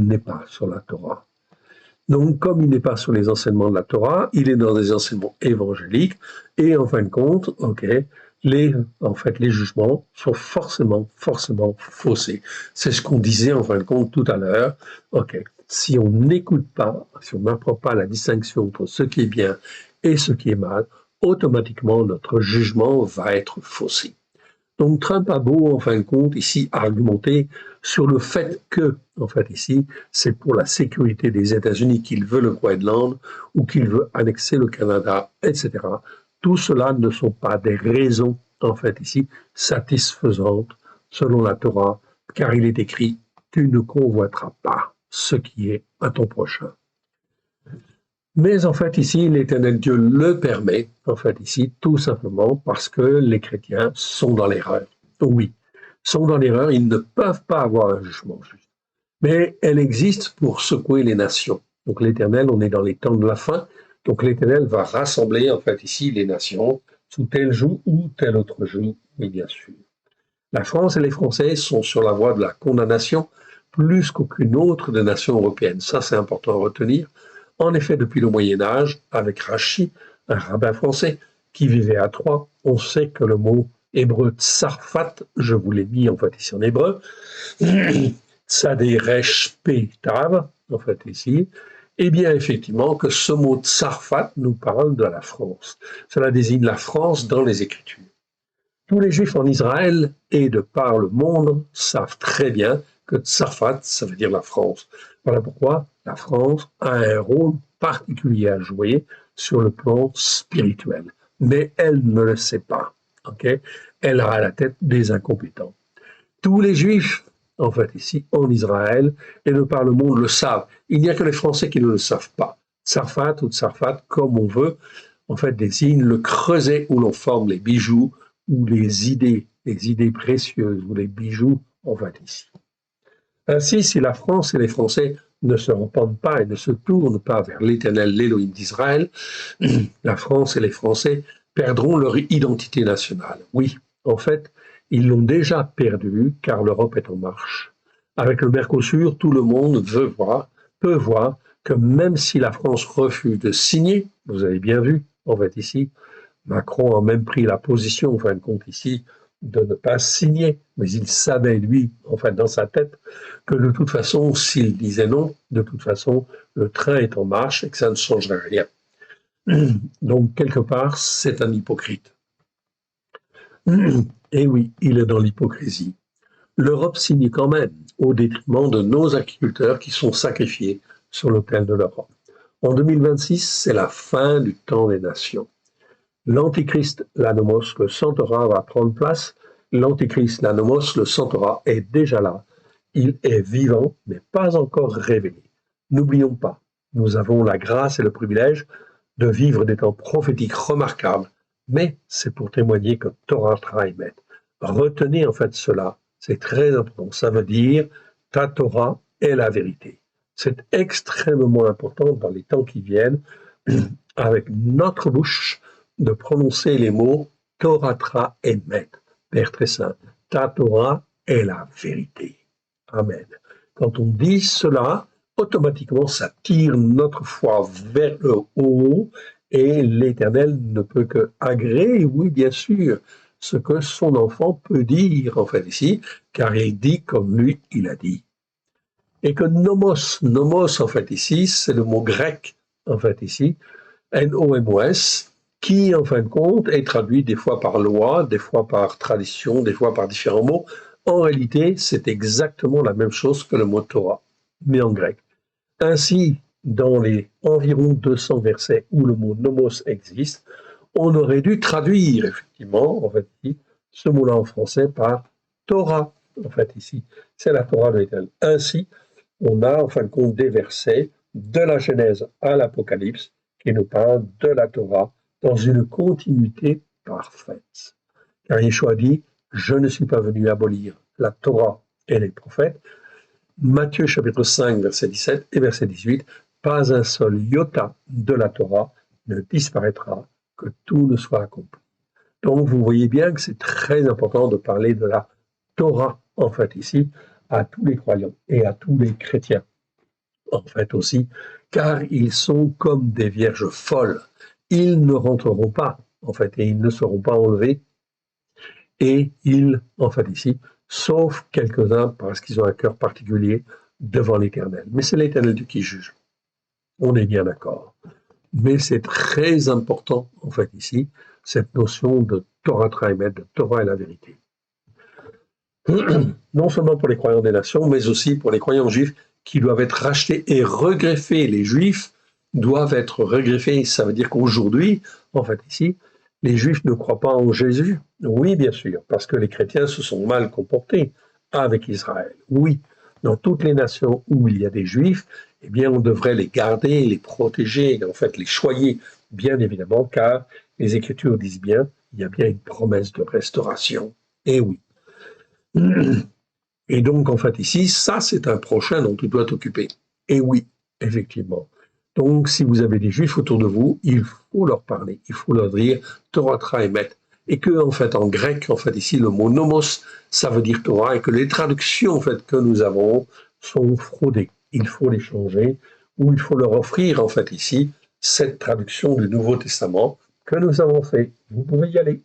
n'est pas sur la Torah. Donc, comme il n'est pas sur les enseignements de la Torah, il est dans des enseignements évangéliques, et en fin de compte, les jugements sont forcément faussés. C'est ce qu'on disait en fin de compte tout à l'heure. Si on n'écoute pas, si on n'apprend pas la distinction entre ce qui est bien et ce qui est mal, automatiquement notre jugement va être faussé. Donc Trump a beau, en fin de compte, ici argumenter sur le fait que, en fait, ici, c'est pour la sécurité des États-Unis qu'il veut le Groenland ou qu'il veut annexer le Canada, etc. Tout cela ne sont pas des raisons, en fait, ici, satisfaisantes selon la Torah, car il est écrit « Tu ne convoiteras pas ce qui est à ton prochain ». Mais en fait, ici, l'Éternel Dieu le permet, en fait, ici, tout simplement parce que les chrétiens sont dans l'erreur. Oui, sont dans l'erreur, ils ne peuvent pas avoir un jugement juste. Mais elle existe pour secouer les nations. Donc l'Éternel, on est dans les temps de la fin, donc l'Éternel va rassembler, en fait, ici, les nations sous tel joug ou tel autre joug, oui, bien sûr. La France et les Français sont sur la voie de la condamnation plus qu'aucune autre des nations européennes. Ça, c'est important à retenir. En effet, depuis le Moyen-Âge, avec Rachi, un rabbin français qui vivait à Troyes, on sait que le mot hébreu tsarfat, je vous l'ai mis en fait ici en hébreu, tsaderesh pe tav, en fait ici, eh bien effectivement que ce mot tsarfat nous parle de la France. Cela désigne la France dans les Écritures. Tous les Juifs en Israël et de par le monde savent très bien que Tsarfat, ça veut dire la France. Voilà pourquoi la France a un rôle particulier à jouer sur le plan spirituel. Mais elle ne le sait pas. Elle a à la tête des incompétents. Tous les Juifs, en fait, ici, en Israël, et de par le monde, le savent. Il n'y a que les Français qui ne le savent pas. Tsarfat ou Tsarfat, comme on veut, en fait, désigne le creuset où l'on forme les bijoux ou les idées précieuses ou les bijoux, on va ici. Ainsi, si la France et les Français ne se repentent pas et ne se tournent pas vers l'Éternel, l'Élohim d'Israël, la France et les Français perdront leur identité nationale. Oui, en fait, ils l'ont déjà perdue car l'Europe est en marche. Avec le Mercosur, tout le monde peut voir que même si la France refuse de signer, vous avez bien vu, en fait, ici. Macron a même pris la position, en fin de compte, ici, de ne pas signer. Mais il savait, lui, en fait, dans sa tête, que de toute façon, s'il disait non, de toute façon, le train est en marche et que ça ne changerait rien. Donc, quelque part, c'est un hypocrite. Et oui, il est dans l'hypocrisie. L'Europe signe quand même, au détriment de nos agriculteurs qui sont sacrifiés sur l'autel de l'Europe. En 2026, c'est la fin du temps des nations. L'antichrist, l'anomos, le centaure va prendre place. L'antichrist, l'anomos, le centaure est déjà là. Il est vivant, mais pas encore révélé. N'oublions pas, nous avons la grâce et le privilège de vivre des temps prophétiques remarquables, mais c'est pour témoigner que Torah Traimet. Retenez en fait cela, c'est très important. Ça veut dire ta Torah est la vérité. C'est extrêmement important dans les temps qui viennent, avec notre bouche, de prononcer les mots Torah Traimet. Père très saint, ta Torah est la vérité. Amen. Quand on dit cela, automatiquement, ça tire notre foi vers le haut et l'Éternel ne peut que agréer, oui, bien sûr, ce que son enfant peut dire, en fait, ici, car il dit comme lui, il a dit. Et que nomos, en fait, ici, c'est le mot grec, en fait, ici, N-O-M-O-S, qui, en fin de compte, est traduit des fois par loi, des fois par tradition, des fois par différents mots. En réalité, c'est exactement la même chose que le mot Torah, mais en grec. Ainsi, dans les environ 200 versets où le mot nomos existe, on aurait dû traduire, effectivement, en fait, ce mot-là en français par Torah, en fait, ici. C'est la Torah de l'Éternel. Ainsi, on a, en fin de compte, des versets de la Genèse à l'Apocalypse qui nous parlent de la Torah dans une continuité parfaite. Car Yeshua dit, je ne suis pas venu abolir la Torah et les prophètes. Matthieu chapitre 5, verset 17 et verset 18, pas un seul iota de la Torah ne disparaîtra, que tout ne soit accompli. Donc vous voyez bien que c'est très important de parler de la Torah, en fait, ici, à tous les croyants et à tous les chrétiens, en fait aussi, car ils sont comme des vierges folles. Ils ne rentreront pas, en fait, et ils ne seront pas enlevés. Et ils, en fait, ici, sauf quelques-uns parce qu'ils ont un cœur particulier devant l'Éternel. Mais c'est l'Éternel qui juge. On est bien d'accord. Mais c'est très important, en fait, ici, cette notion de Torah Traimet, de Torah et la vérité. Non seulement pour les croyants des nations, mais aussi pour les croyants juifs qui doivent être rachetés et regreffés. Les juifs doivent être regreffés. Ça veut dire qu'aujourd'hui, en fait, ici, les juifs ne croient pas en Jésus. Oui, bien sûr, parce que les chrétiens se sont mal comportés avec Israël. Oui, dans toutes les nations où il y a des juifs, eh bien, on devrait les garder, les protéger, en fait, les choyer, bien évidemment, car les Écritures disent bien, il y a bien une promesse de restauration. Et oui. Et donc, en fait, ici, ça, c'est un prochain dont tu dois t'occuper. Et oui, effectivement. Donc, si vous avez des juifs autour de vous, il faut leur parler, il faut leur dire Torah Traimet. Et que, en fait, en grec, en fait, ici, le mot nomos, ça veut dire Torah, et que les traductions, en fait, que nous avons sont fraudées. Il faut les changer, ou il faut leur offrir, en fait, ici, cette traduction du Nouveau Testament que nous avons fait. Vous pouvez y aller,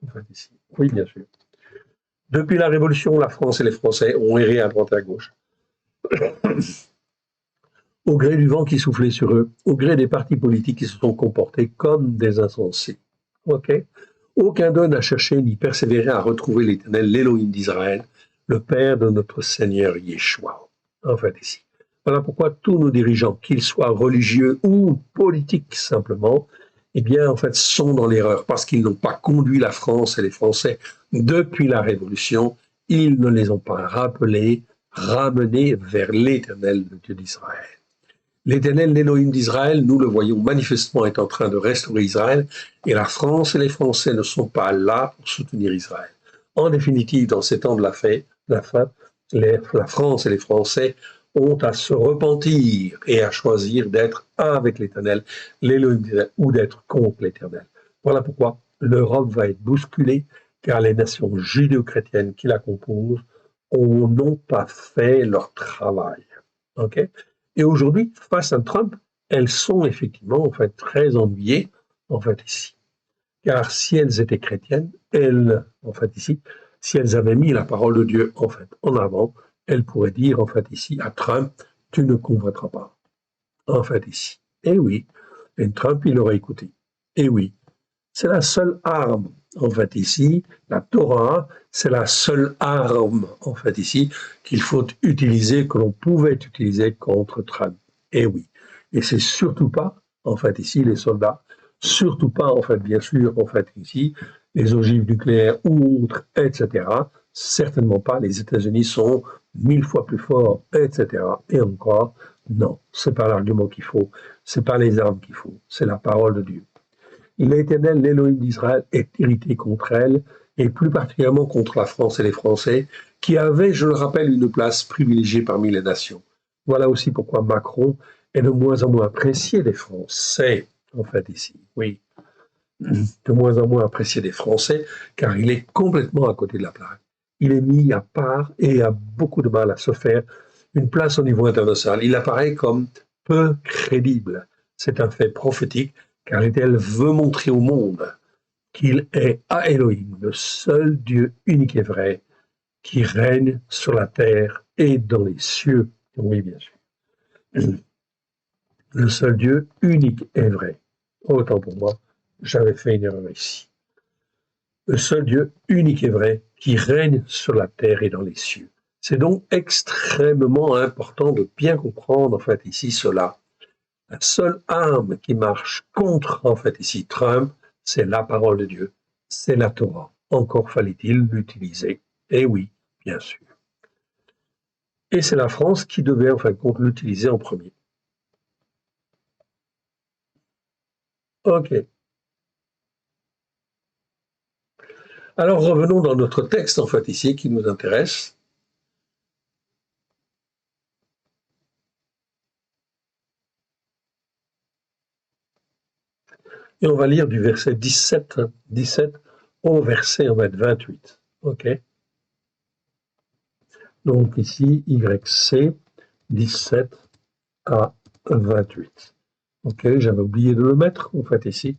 en fait, ici. Oui, bien sûr. Depuis la Révolution, la France et les Français ont erré à droite et à gauche. Au gré du vent qui soufflait sur eux, au gré des partis politiques qui se sont comportés comme des insensés. Okay. Aucun d'eux n'a cherché ni persévéré à retrouver l'Éternel, l'Élohim d'Israël, le Père de notre Seigneur Yeshua. En fait, ici. Voilà pourquoi tous nos dirigeants, qu'ils soient religieux ou politiques simplement, eh bien, en fait, sont dans l'erreur parce qu'ils n'ont pas conduit la France et les Français depuis la Révolution. Ils ne les ont pas rappelés, ramenés vers l'Éternel, le Dieu d'Israël. L'Éternel, l'Élohim d'Israël, nous le voyons manifestement, est en train de restaurer Israël et la France et les Français ne sont pas là pour soutenir Israël. En définitive, dans ces temps de la fin, la France et les Français ont à se repentir et à choisir d'être un avec l'Éternel, l'Élohim d'Israël, ou d'être contre l'Éternel. Voilà pourquoi l'Europe va être bousculée, car les nations judéo-chrétiennes qui la composent n'ont pas fait leur travail. Okay. Et aujourd'hui, face à Trump, elles sont effectivement en fait très ennuyées en fait, ici. Car si elles étaient chrétiennes, elles, en fait, ici, si elles avaient mis la parole de Dieu, en fait, en avant, elles pourraient dire, en fait, ici, à Trump, tu ne convoiteras pas, en fait, ici. Et oui, et Trump, il aurait écouté. Et oui, c'est la seule arme, en fait, ici, la Torah, c'est la seule arme, en fait, ici, qu'il faut utiliser, que l'on pouvait utiliser contre Trump. Et oui. Et c'est surtout pas, en fait, ici, les soldats, surtout pas, en fait, bien sûr, en fait, ici, les ogives nucléaires ou autres, etc. Certainement pas. Les États-Unis sont 1000 fois plus forts, etc. Et encore, non, c'est pas l'argument qu'il faut, c'est pas les armes qu'il faut, c'est la parole de Dieu. L'Éternel, l'Élohim d'Israël, est irrité contre elle, et plus particulièrement contre la France et les Français, qui avaient, je le rappelle, une place privilégiée parmi les nations. Voilà aussi pourquoi Macron est de moins en moins apprécié des Français, en fait, ici. Oui, de moins en moins apprécié des Français, car il est complètement à côté de la plaque. Il est mis à part et a beaucoup de mal à se faire une place au niveau international. Il apparaît comme peu crédible. C'est un fait prophétique, car elle veut montrer au monde qu'il est à Elohim, le seul Dieu unique et vrai, qui règne sur la terre et dans les cieux. Oui, bien sûr. Le seul Dieu unique et vrai. Autant pour moi, j'avais fait une erreur ici. Le seul Dieu unique et vrai qui règne sur la terre et dans les cieux. C'est donc extrêmement important de bien comprendre, en fait, ici, cela. La seule arme qui marche contre, en fait, ici, Trump, c'est la parole de Dieu, c'est la Torah. Encore fallait-il l'utiliser. Et oui, bien sûr. Et c'est la France qui devait, en fin de compte, l'utiliser en premier. OK. Alors revenons dans notre texte, en fait, ici, qui nous intéresse. Et on va lire du verset 17 au verset, 28. OK. Donc ici, YC 17 à 28. OK, j'avais oublié de le mettre, en fait, ici.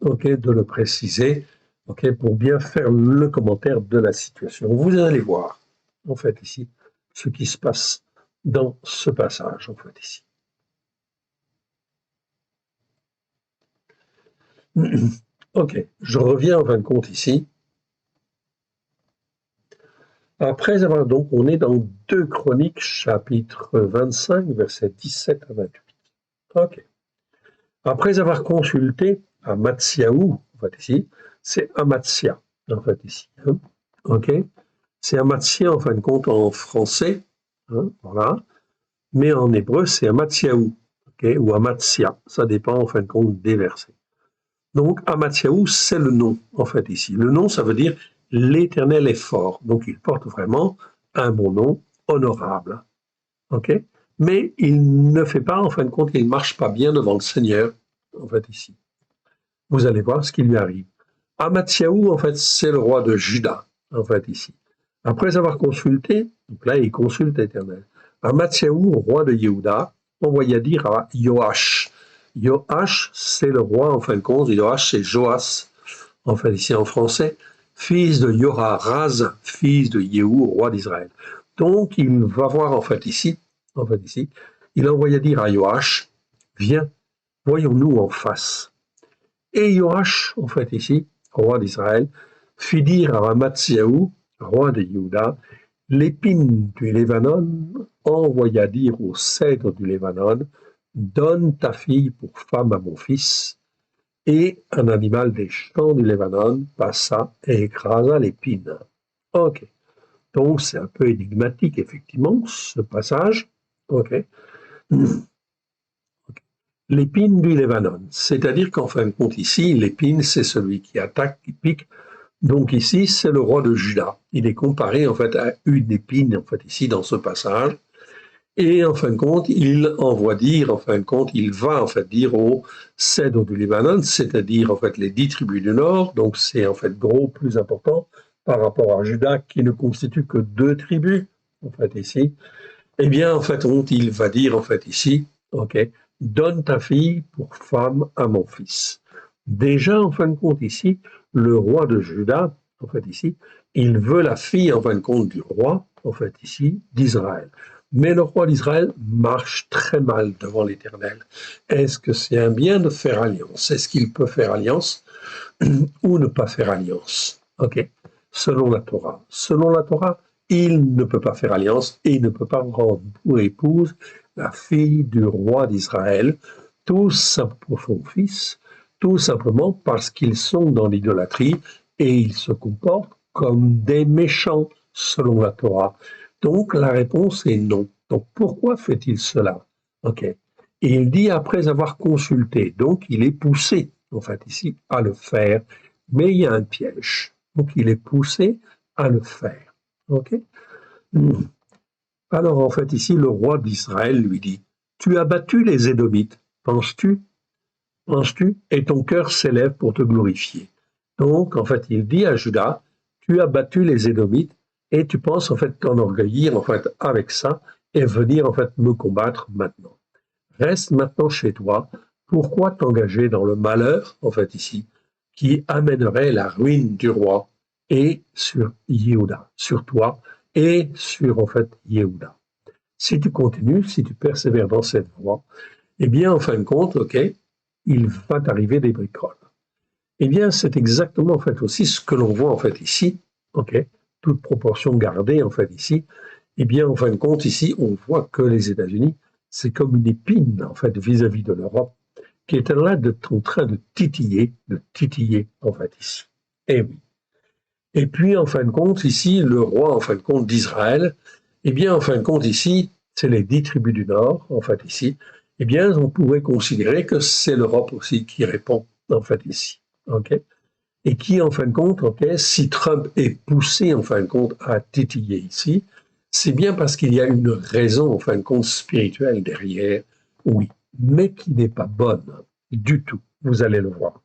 OK, de le préciser. OK, pour bien faire le commentaire de la situation. Vous allez voir, en fait, ici, ce qui se passe dans ce passage, en fait, ici. OK, je reviens en fin de compte ici. Après avoir donc, on est dans 2 Chroniques, chapitre 25, versets 17 à 28. OK. Après avoir consulté Amatsiaou, en fait ici, c'est Amatsia, en fait ici. Hein, OK. C'est Amatsia, en fin de compte, en français, hein, voilà. Mais en hébreu, c'est Amatsiaou, OK, ou Amatsia. Ça dépend, en fin de compte, des versets. Donc, Amatsiaou, c'est le nom, en fait, ici. Le nom, ça veut dire l'Éternel est fort. Donc, il porte vraiment un bon nom, honorable. OK? Mais il ne fait pas, en fin de compte, il ne marche pas bien devant le Seigneur, en fait, ici. Vous allez voir ce qui lui arrive. Amatsiaou, en fait, c'est le roi de Juda, en fait, ici. Après avoir consulté, donc là, il consulte l'Éternel. Amatsiaou, roi de Yehuda, envoya dire à Joach. Joach, c'est le roi, en fin de compte. Joach, c'est Joas, en fait, ici en français, fils de Yoharaz, fils de Yehou, roi d'Israël. Donc, il va voir, en fait, ici, il envoya dire à Joach, viens, voyons-nous en face. Et Joach, en fait, ici, roi d'Israël, fit dire à Amatsiaou, roi de Juda, l'épine du Lébanon envoya dire au cèdre du Lébanon, donne ta fille pour femme à mon fils. Et un animal des champs du Lébanon passa et écrasa l'épine. OK. Donc c'est un peu énigmatique, effectivement, ce passage. OK. L'épine du Lébanon. C'est-à-dire qu'en fin de compte, ici, l'épine, c'est celui qui attaque, qui pique. Donc ici, c'est le roi de Juda. Il est comparé, en fait, à une épine, en fait, ici, dans ce passage. Et en fin de compte, il envoie dire, en fin de compte, il va en fait dire aux cèdres du Libanon, c'est-à-dire en fait les 10 tribus du Nord, donc c'est en fait gros plus important par rapport à Juda qui ne constitue que 2 tribus, en fait ici. Eh bien, en fait, il va dire en fait ici, ok, donne ta fille pour femme à mon fils. Déjà, en fin de compte, ici, le roi de Juda, en fait, ici, il veut la fille, en fin de compte, du roi, en fait, ici, d'Israël. Mais le roi d'Israël marche très mal devant l'Éternel. Est-ce que c'est un bien de faire alliance? Est-ce qu'il peut faire alliance ou ne pas faire alliance? Ok. Selon la Torah. Selon la Torah, il ne peut pas faire alliance et il ne peut pas prendre pour épouse la fille du roi d'Israël, tout simplement pour son fils, tout simplement parce qu'ils sont dans l'idolâtrie et ils se comportent comme des méchants selon la Torah. Donc la réponse est non. Donc pourquoi fait-il cela? Ok. Et il dit après avoir consulté, donc il est poussé en fait ici à le faire, mais il y a un piège. Donc il est poussé à le faire. Ok. Alors en fait ici le roi d'Israël lui dit, tu as battu les Édomites, penses-tu? Penses-tu? Et ton cœur s'élève pour te glorifier. Donc, en fait, il dit à Judas, tu as battu les Édomites et tu penses en fait t'enorgueillir en fait avec ça et venir en fait me combattre maintenant. Reste maintenant chez toi. Pourquoi t'engager dans le malheur, en fait ici, qui amènerait la ruine du roi et sur Yehuda, sur toi et sur en fait Yehuda. Si tu continues, si tu persévères dans cette voie, eh bien, en fin de compte, ok, il va t'arriver des bricoles. Eh bien, c'est exactement en fait aussi ce que l'on voit en fait ici, ok, toute proportion gardée en fait ici. Eh bien, en fin de compte, ici, on voit que les États-Unis, c'est comme une épine en fait vis-à-vis de l'Europe, qui est là en train de titiller en fait ici. Eh oui. Et puis, en fin de compte, ici, le roi, en fin de compte, d'Israël, eh bien, en fin de compte, ici, c'est les 10 tribus du Nord, en fait, ici, eh bien, on pourrait considérer que c'est l'Europe aussi qui répond, en fait, ici. OK? Et qui, en fin de compte, OK, si Trump est poussé, en fin de compte, à titiller ici, c'est bien parce qu'il y a une raison, en fin de compte, spirituelle derrière, oui, mais qui n'est pas bonne du tout. Vous allez le voir.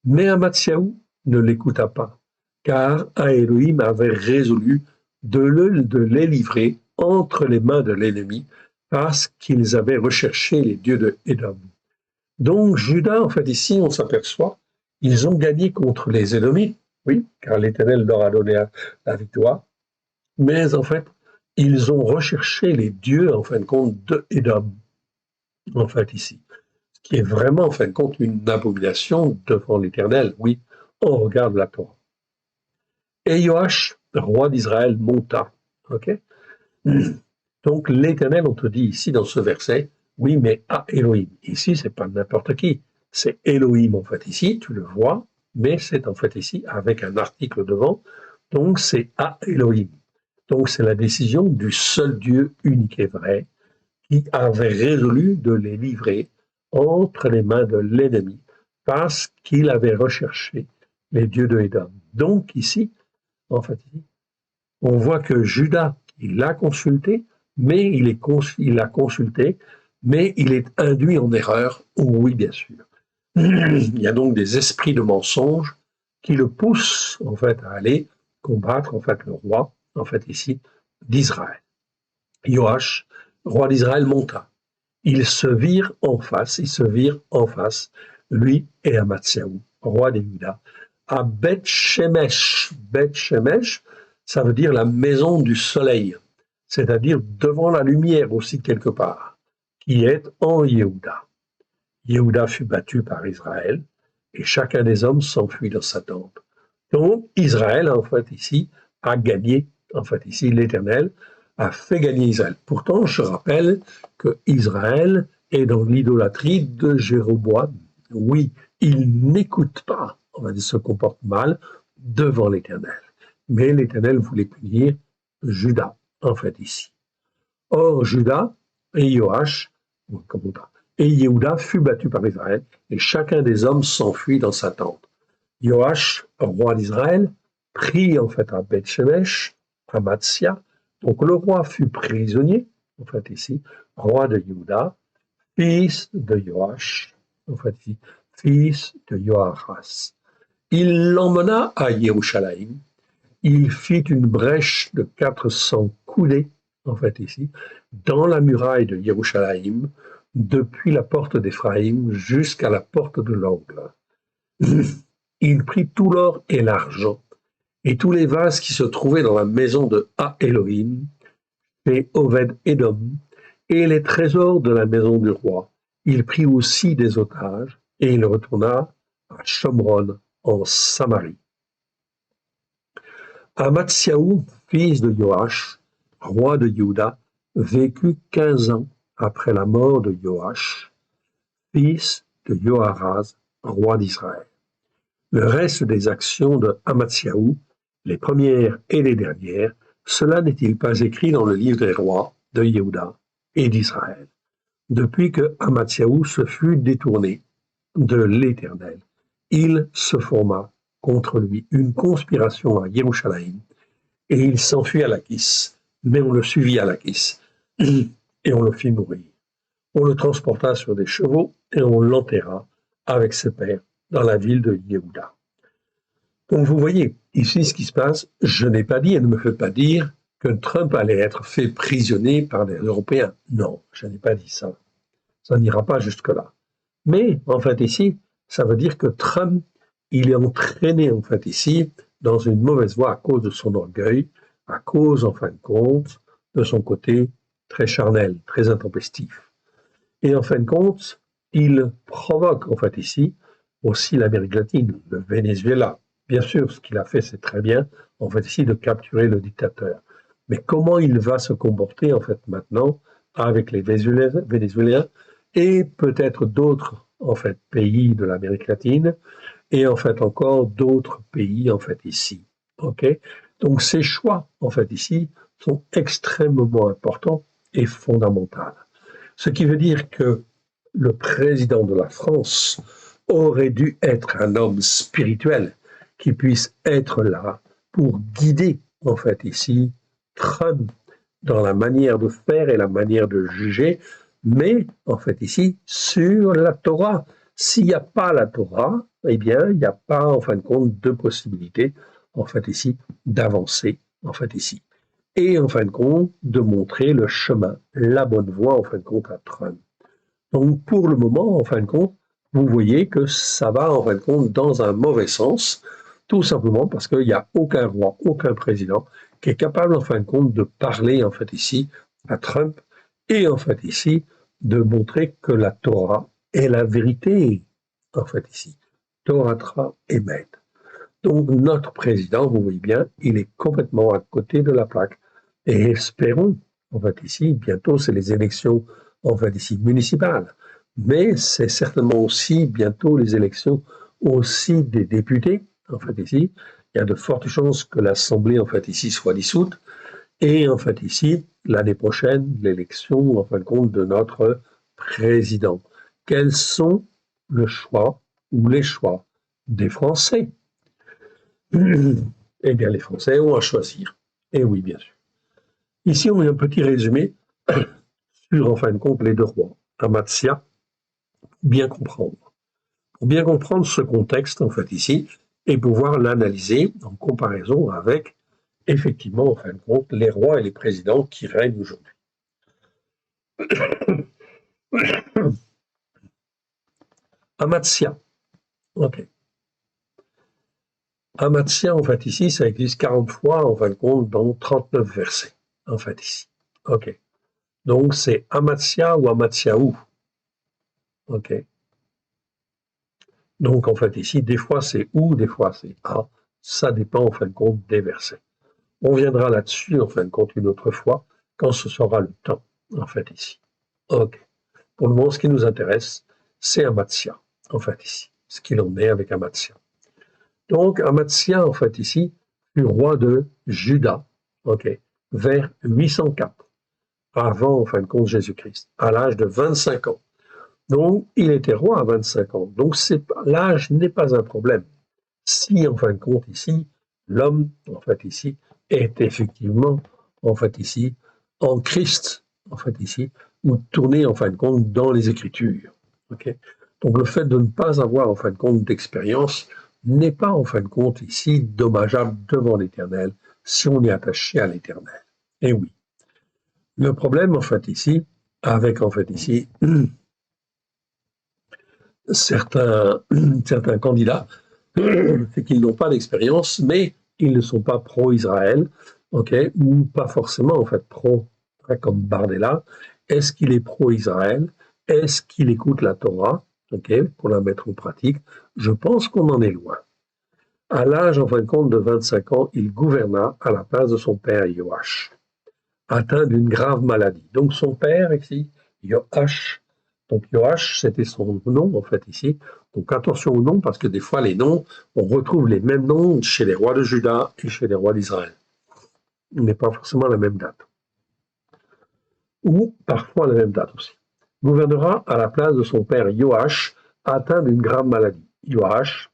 Mais Amatsiaou ne l'écouta pas, car Elohim avait résolu de les livrer entre les mains de l'ennemi, parce qu'ils avaient recherché les dieux de Édom. Donc Judas, en fait, ici, on s'aperçoit, ils ont gagné contre les Édomites, oui, car l'Éternel leur a donné la victoire, mais en fait, ils ont recherché les dieux, en fin de compte, de Édom, en fait, ici. Ce qui est vraiment, en fin de compte, une abomination devant l'Éternel, oui, on regarde la Torah. Et Joach, roi d'Israël, monta. Ok. Donc l'Éternel, on te dit ici dans ce verset, oui, mais à Elohim. Ici, c'est pas n'importe qui, c'est Elohim en fait ici, tu le vois, mais c'est en fait ici avec un article devant, donc c'est à Elohim. Donc c'est la décision du seul Dieu unique et vrai qui avait résolu de les livrer entre les mains de l'ennemi parce qu'il avait recherché les dieux de Édom. Donc ici, en fait, on voit que Judas, il l'a consulté, mais il l'a consulté, mais il est induit en erreur, oui, bien sûr. Il y a donc des esprits de mensonge qui le poussent, en fait, à aller combattre, en fait, le roi, en fait, ici, d'Israël. Joach, roi d'Israël, monta. Ils se virent en face, lui et Amatsiaou, roi des Juda, à Beth Shemesh. Beth Shemesh, ça veut dire la maison du soleil, c'est-à-dire devant la lumière aussi quelque part, qui est en Yehuda. Yehuda fut battu par Israël et chacun des hommes s'enfuit dans sa tente. Donc Israël, en fait, ici, a gagné, en fait, ici, l'Éternel a fait gagner Israël. Pourtant, je rappelle que Israël est dans l'idolâtrie de Jéroboam. Oui, il n'écoute pas, on va dire, se comporte mal devant l'Éternel. Mais l'Éternel voulait punir Juda, en fait, ici. Or, Juda et Joach, et Yehuda fut battu par Israël, et chacun des hommes s'enfuit dans sa tente. Joach, roi d'Israël, prit en fait à Beth-Shemesh, à Matzia. Donc le roi fut prisonnier, en fait ici, roi de Juda, fils de Joach, en fait ici, fils de Joachas. Il l'emmena à Jérusalem. Il fit une brèche de 400 coudées, en fait ici, dans la muraille de Jérusalem, depuis la porte d'Éphraïm jusqu'à la porte de l'angle. Il prit tout l'or et l'argent, et tous les vases qui se trouvaient dans la maison de Elohim, et Oved-Édom, et les trésors de la maison du roi. Il prit aussi des otages, et il retourna à Shomron, en Samarie. Amatsiaou, fils de Joach, roi de Juda, vécut 15 ans après la mort de Joach, fils de Joaraz, roi d'Israël. Le reste des actions de Amatsiaou, les premières et les dernières, cela n'est-il pas écrit dans le livre des rois de Juda et d'Israël, depuis que Amatsiaou se fut détourné de l'Éternel, il se forma contre lui une conspiration à Jérusalem, et il s'enfuit à Lachis, mais on le suivit à Lachis, et on le fit mourir. On le transporta sur des chevaux, et on l'enterra avec ses pères dans la ville de Yehuda. Donc vous voyez, ici ce qui se passe, je n'ai pas dit, et ne me faites pas dire que Trump allait être fait prisonnier par les Européens. Non, je n'ai pas dit ça. Ça n'ira pas jusque-là. Mais, en fait, ici, ça veut dire que Trump, il est entraîné, en fait, ici, dans une mauvaise voie à cause de son orgueil, à cause, en fin de compte, de son côté très charnel, très intempestif. Et en fin de compte, il provoque, en fait, ici, aussi l'Amérique latine, le Venezuela. Bien sûr, ce qu'il a fait, c'est très bien, en fait, ici, de capturer le dictateur. Mais comment il va se comporter, en fait, maintenant, avec les Vénézuéliens et peut-être d'autres, en fait, pays de l'Amérique latine, et en fait, encore d'autres pays, en fait, ici. OK? Donc, ces choix, en fait, ici, sont extrêmement importants et fondamentaux. Ce qui veut dire que le président de la France aurait dû être un homme spirituel qui puisse être là pour guider, en fait, ici, Trump dans la manière de faire et la manière de juger, mais, en fait, ici, sur la Torah. S'il n'y a pas la Torah, eh bien, il n'y a pas, en fin de compte, de possibilité, en fait, ici, d'avancer, en fait, ici. Et, en fin de compte, de montrer le chemin, la bonne voie, en fin de compte, à Trump. Donc, pour le moment, en fin de compte, vous voyez que ça va, en fin de compte, dans un mauvais sens, tout simplement parce qu'il n'y a aucun roi, aucun président qui est capable, en fin de compte, de parler, en fait, ici, à Trump, et, en fait, ici, de montrer que la Torah est la vérité, en fait, ici. Torah et Maître. Donc, notre président, vous voyez bien, il est complètement à côté de la plaque. Et espérons, en fait, ici, bientôt, c'est les élections, en fait, ici, municipales. Mais c'est certainement aussi bientôt les élections aussi des députés, en fait, ici. Il y a de fortes chances que l'Assemblée, en fait, ici, soit dissoute. Et, en fait, ici, l'année prochaine, l'élection, en fin de compte, de notre président. Quels sont le choix ou les choix des Français? Eh bien, les Français ont à choisir. Et oui, bien sûr. Ici, on a un petit résumé sur, en fin de compte, les deux rois. Amasia, bien comprendre. Pour bien comprendre ce contexte, en fait, ici, et pouvoir l'analyser en comparaison avec, effectivement, en fin de compte, les rois et les présidents qui règnent aujourd'hui. Amasia. OK. Amasia, en fait, ici, ça existe 40 fois, en fin de compte, dans 39 versets, en fait, ici. OK. Donc, c'est Amasia ou Amatsiaou. OK. Donc, en fait, ici, des fois c'est ou, des fois c'est a. Ça dépend, en fin de compte, des versets. On viendra là-dessus, en fin de compte, une autre fois, quand ce sera le temps, en fait, ici. OK. Pour le moment, ce qui nous intéresse, c'est Amasia, en fait, ici. Ce qu'il en est avec Amasia. Donc, Amasia, en fait, ici, fut roi de Juda, OK, vers 804, avant, en fin de compte, Jésus-Christ, à l'âge de 25 ans. Donc, il était roi à 25 ans. Donc, l'âge n'est pas un problème. Si, en fin de compte, ici, l'homme, en fait, ici, est effectivement, en fait, ici, en Christ, en fait, ici, ou tourné, en fin de compte, dans les Écritures. Okay. Donc, le fait de ne pas avoir, en fin de compte, d'expérience n'est pas, en fin de compte, ici, dommageable devant l'Éternel, si on est attaché à l'Éternel. Et oui. Le problème, en fait, ici, avec, en fait, ici, certains candidats, c'est qu'ils n'ont pas d'expérience, mais ils ne sont pas pro-Israël, ok, ou pas forcément en fait pro, hein, comme Bardella. Est-ce qu'il est pro-Israël? Est-ce qu'il écoute la Torah, ok, pour la mettre en pratique? Je pense qu'on en est loin. À l'âge, en fin de compte, de 25 ans, il gouverna à la place de son père Joach, atteint d'une grave maladie. Donc son père, ici, Joach, donc Joach, c'était son nom, en fait, ici. Donc attention au nom, parce que des fois, les noms, on retrouve les mêmes noms chez les rois de Juda et chez les rois d'Israël. Ce n'est pas forcément la même date. Ou parfois la même date aussi. Gouvernera à la place de son père Joach, atteint d'une grave maladie. Joach,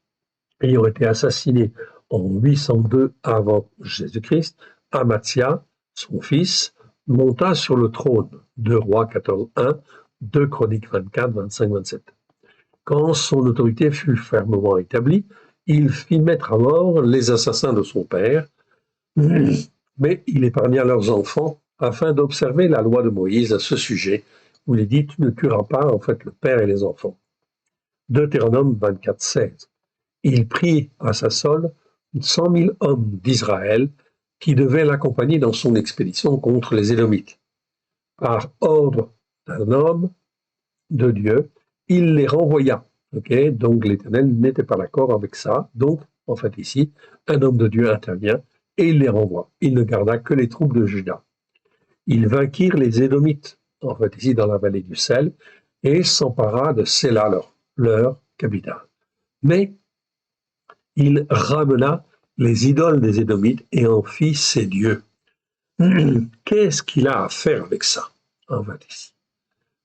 ayant été assassiné en 802 avant Jésus-Christ, Amathia, son fils, monta sur le trône. 2 Rois 14.1, 2 Chroniques 24, 25, 27. Quand son autorité fut fermement établie, il fit mettre à mort les assassins de son père, mais il épargna leurs enfants afin d'observer la loi de Moïse à ce sujet, où il est dit « Tu ne tueras pas en fait le père et les enfants ». Deutéronome 24, 16. Il prit à sa solde 100 000 hommes d'Israël qui devaient l'accompagner dans son expédition contre les Édomites. Par ordre d'un homme de Dieu, il les renvoya. Okay, donc l'Éternel n'était pas d'accord avec ça. Donc, en fait, ici, un homme de Dieu intervient et il les renvoie. Il ne garda que les troupes de Juda. Ils vainquirent les Édomites, en fait, ici dans la vallée du Sel, et s'empara de Séla, leur capitale. Mais il ramena les idoles des Édomites et en fit ses dieux. Qu'est-ce qu'il a à faire avec ça, en fait, ici?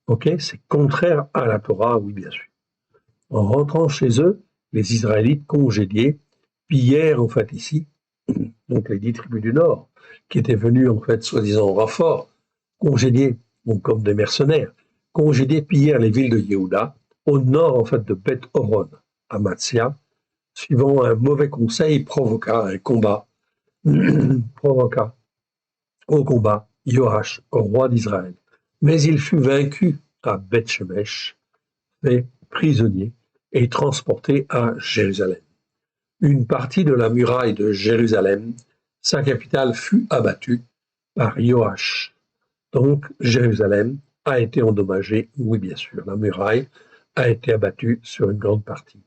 Ok, c'est contraire à la Torah, oui, bien sûr. En rentrant chez eux, les Israélites congédiés pillèrent, en fait, ici, donc les 10 tribus du Nord, qui étaient venues, en fait, soi-disant en renfort, congédiés, donc comme des mercenaires, congédiés pillèrent les villes de Yehuda, au nord, en fait, de Beth-Horon, Amathia, suivant un mauvais conseil, provoqua un combat, provoqua au combat Joach, roi d'Israël. Mais il fut vaincu à Beth-Shemesh, fait prisonnier et transporté à Jérusalem. Une partie de la muraille de Jérusalem, sa capitale, fut abattue par Joach. Donc Jérusalem a été endommagée, oui bien sûr, la muraille a été abattue sur une grande partie,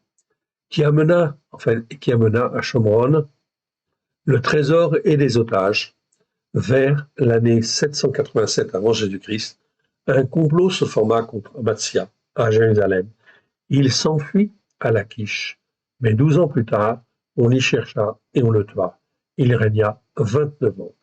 qui amena à Shomron le trésor et les otages. Vers l'année 787 avant Jésus-Christ, un complot se forma contre Amathia à Jérusalem. Il s'enfuit à Lachish, mais 12 ans plus tard, on l'y chercha et on le tua. Il régna 29 ans.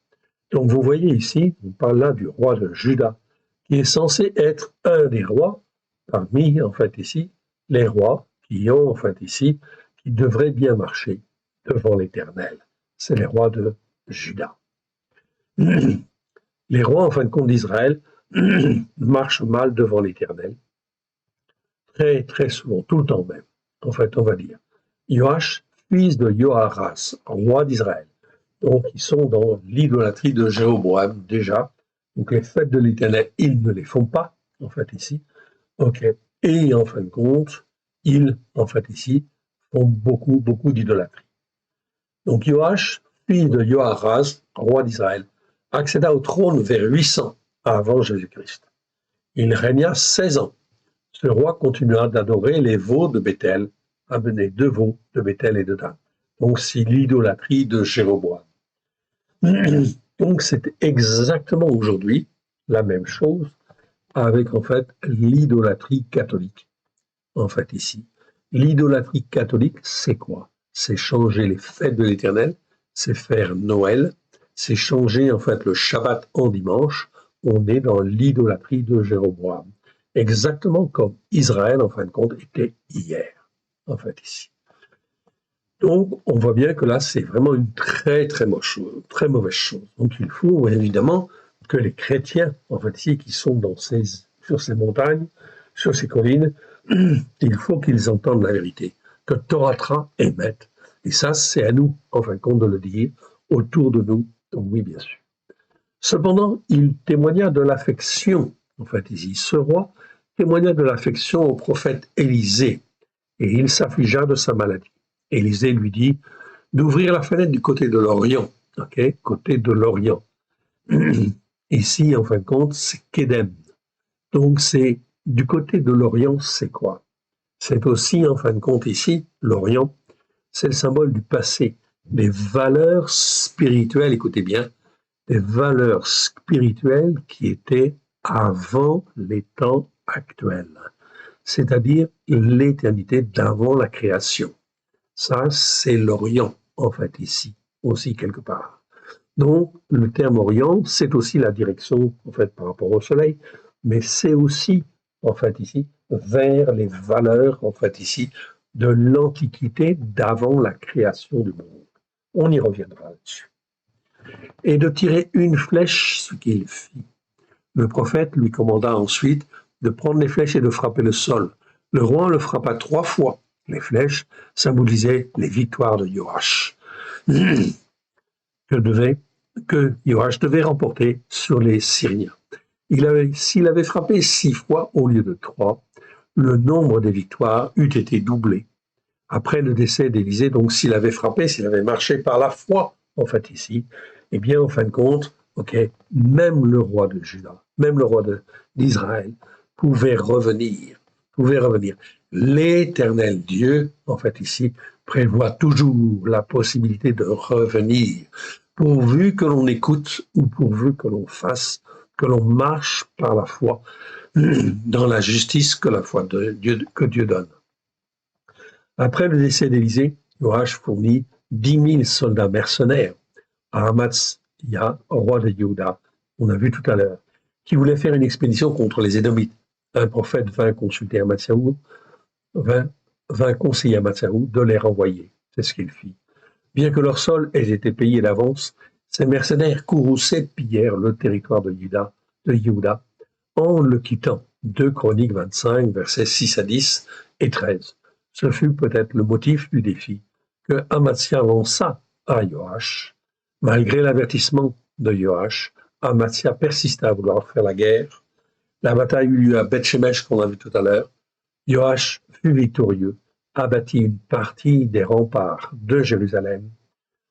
Donc vous voyez ici, on parle là du roi de Juda, qui est censé être un des rois, parmi, en fait, ici, les rois qui ont, en fait, ici, qui devraient bien marcher devant l'Éternel. C'est les rois de Juda. Les rois, en fin de compte, d'Israël marchent mal devant l'Éternel, très, très souvent, tout le temps même, en fait, on va dire. Joach, fils de Joachaz, roi d'Israël. Donc, ils sont dans l'idolâtrie de Jéroboam, déjà. Donc, les fêtes de l'Éternel, ils ne les font pas, en fait, ici. OK. Et, en fin de compte, ils, en fait, ici, font beaucoup, beaucoup d'idolâtrie. Donc, Joach, fils de Joachaz, roi d'Israël, accéda au trône vers 800 avant Jésus-Christ. Il régna 16 ans. Ce roi continua d'adorer les veaux de Béthel, amener 2 veaux de Béthel et de Dan. Donc c'est l'idolâtrie de Jéroboam. Donc c'est exactement aujourd'hui la même chose avec en fait l'idolâtrie catholique. En fait ici, l'idolâtrie catholique, c'est quoi? C'est changer les fêtes de l'Éternel, c'est faire Noël, c'est changer en fait le Shabbat en dimanche. On est dans l'idolâtrie de Jéroboam, exactement comme Israël en fin de compte était hier, en fait ici. Donc on voit bien que là c'est vraiment une très très mauvaise chose. Donc il faut évidemment que les chrétiens en fait ici qui sont sur ces montagnes, sur ces collines, il faut qu'ils entendent la vérité, que Torah émette. Et ça, c'est à nous, en fin de compte, de le dire, autour de nous, donc oui, bien sûr. Cependant, il témoigna de l'affection, en fait, ici. Ce roi témoigna de l'affection au prophète Élisée, et il s'affligea de sa maladie. Élisée lui dit d'ouvrir la fenêtre du côté de l'Orient, ok, côté de l'Orient. Ici, en fin de compte, c'est Kédem. Donc, c'est du côté de l'Orient, c'est quoi? C'est aussi, en fin de compte, ici, l'Orient, c'est le symbole du passé, des valeurs spirituelles, écoutez bien, des valeurs spirituelles qui étaient avant les temps actuels, c'est-à-dire l'éternité d'avant la création. Ça, c'est l'Orient, en fait, ici, aussi quelque part. Donc, le terme Orient, c'est aussi la direction, en fait, par rapport au Soleil, mais c'est aussi, en fait, ici, vers les valeurs, en fait, ici, de l'Antiquité d'avant la création du monde. On y reviendra là-dessus. Et de tirer une flèche, ce qu'il fit. Le prophète lui commanda ensuite de prendre les flèches et de frapper le sol. Le roi le frappa 3 fois. Les flèches symbolisaient les victoires de Joach, que Joach devait remporter sur les Syriens. S'il avait frappé 6 fois au lieu de 3, le nombre des victoires eût été doublé. Après le décès d'Élisée, donc s'il avait frappé, s'il avait marché par la foi, en fait ici, eh bien en fin de compte, ok, même le roi de Juda, même le roi d'Israël pouvait revenir, L'Éternel Dieu, en fait ici, prévoit toujours la possibilité de revenir, pourvu que l'on écoute ou pourvu que l'on fasse, que l'on marche par la foi dans la justice que la foi de Dieu, que Dieu donne. Après le décès d'Élisée, Joach fournit 10 000 soldats mercenaires à Amatzia, roi de Juda, on a vu tout à l'heure, qui voulait faire une expédition contre les Édomites. Un prophète vint consulter Amatsiaou, vint conseiller Amatsiaou de les renvoyer. C'est ce qu'il fit. Bien que leur sol ait été payé d'avance, ces mercenaires courroucés pillèrent le territoire de Juda en le quittant. 2 Chroniques 25, versets 6 à 10 et 13. Ce fut peut-être le motif du défi que Amatzia lança à Joach. Malgré l'avertissement de Joach, Amatzia persista à vouloir faire la guerre. La bataille eut lieu à Beth-Shemesh, qu'on a vu tout à l'heure. Joach fut victorieux, abattit une partie des remparts de Jérusalem,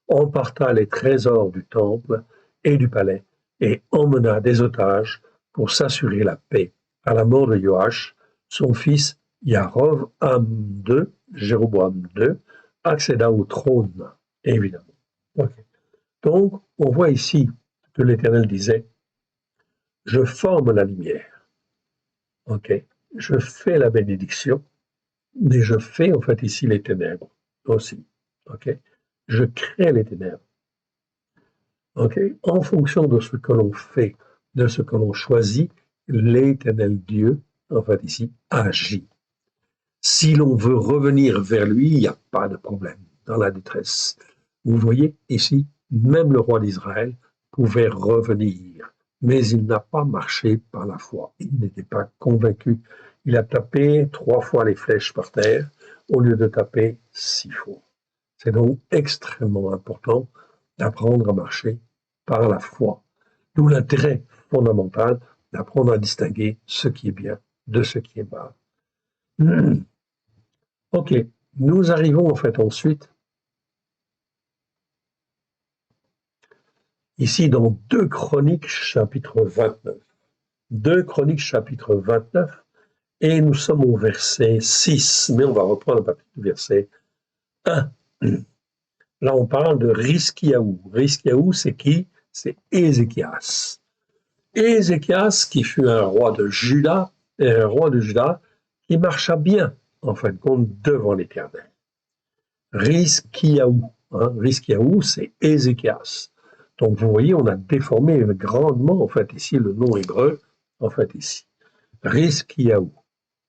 emporta les trésors du temple et du palais et emmena des otages pour s'assurer la paix. À la mort de Joach, son fils Yarovam II, Jéroboam II, accéda au trône, évidemment. Okay. Donc, on voit ici que l'Éternel disait « Je forme la lumière, okay. Je fais la bénédiction, mais je fais en fait ici les ténèbres aussi. Okay. Je crée les ténèbres. Okay. En fonction de ce que l'on fait, de ce que l'on choisit, l'Éternel Dieu, en fait ici, agit. Si l'on veut revenir vers lui, il n'y a pas de problème dans la détresse. Vous voyez ici, même le roi d'Israël pouvait revenir, mais il n'a pas marché par la foi. Il n'était pas convaincu. Il a tapé 3 fois les flèches par terre au lieu de taper 6 fois. C'est donc extrêmement important d'apprendre à marcher par la foi. D'où l'intérêt fondamental d'apprendre à distinguer ce qui est bien de ce qui est mal. Ok, nous arrivons en fait ensuite ici dans 2 Chroniques chapitre 29. 2 Chroniques chapitre 29 et nous sommes au verset 6, mais on va reprendre à partir du verset 1. Là on parle de Rizkiyahu. Rizkiyahu c'est qui? C'est Ézéchias. Ézéchias qui fut un roi de Juda, qui marcha bien en fin de compte devant l'Éternel. Rizkiyahu, Rizkiyahu c'est Ézéchias. Donc vous voyez, on a déformé grandement en fait ici le nom hébreu, en fait ici. Rizkiyahu,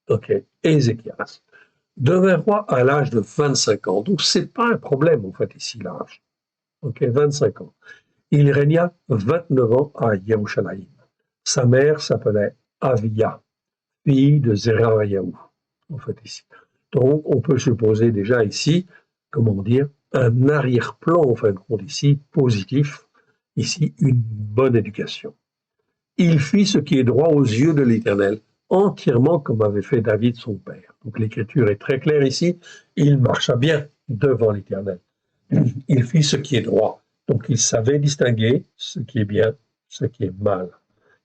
ok, Ézéchias, devint roi à l'âge de 25 ans. Donc c'est pas un problème en fait ici l'âge. Ok, 25 ans. Il régna 29 ans à Yerushalayim. Sa mère s'appelait Avia, fille de Zerayahu, en fait ici. Donc on peut supposer déjà ici, comment dire, un arrière-plan en fin de compte ici, positif, ici une bonne éducation. Il fit ce qui est droit aux yeux de l'Éternel, entièrement comme avait fait David son père. Donc l'écriture est très claire ici, il marcha bien devant l'Éternel. Il fit ce qui est droit. Donc il savait distinguer ce qui est bien, ce qui est mal.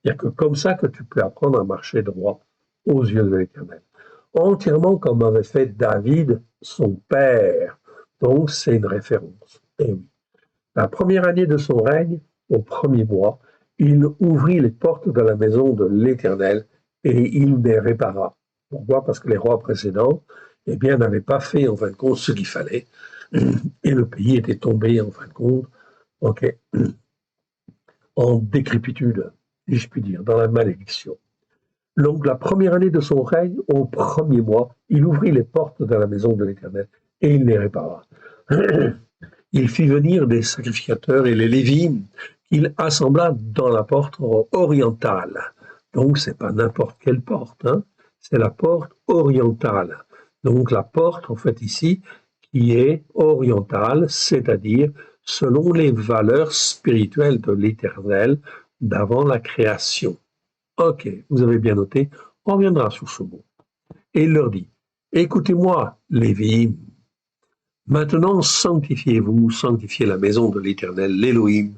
Il n'y a que comme ça que tu peux apprendre à marcher droit aux yeux de l'Éternel. Entièrement comme avait fait David son père. Donc c'est une référence. Et oui. La première année de son règne, au premier mois, il ouvrit les portes de la maison de l'Éternel et il les répara. Pourquoi? Parce que les rois précédents, eh bien, n'avaient pas fait, en fin de compte, ce qu'il fallait. Et le pays était tombé, en fin de compte, okay, en décrépitude, si je puis dire, dans la malédiction. Donc, la première année de son règne, au premier mois, il ouvrit les portes de la maison de l'Éternel et il les répara. Il fit venir des sacrificateurs et les Lévites qu'il assembla dans la porte orientale. Donc, c'est pas n'importe quelle porte, hein, c'est la porte orientale. Donc, la porte, en fait, ici, qui est orientale, c'est-à-dire selon les valeurs spirituelles de l'Éternel d'avant la création. Ok, vous avez bien noté, on reviendra sur ce mot. Et il leur dit, écoutez-moi, Lévi, maintenant sanctifiez-vous, sanctifiez la maison de l'Éternel, l'Élohim,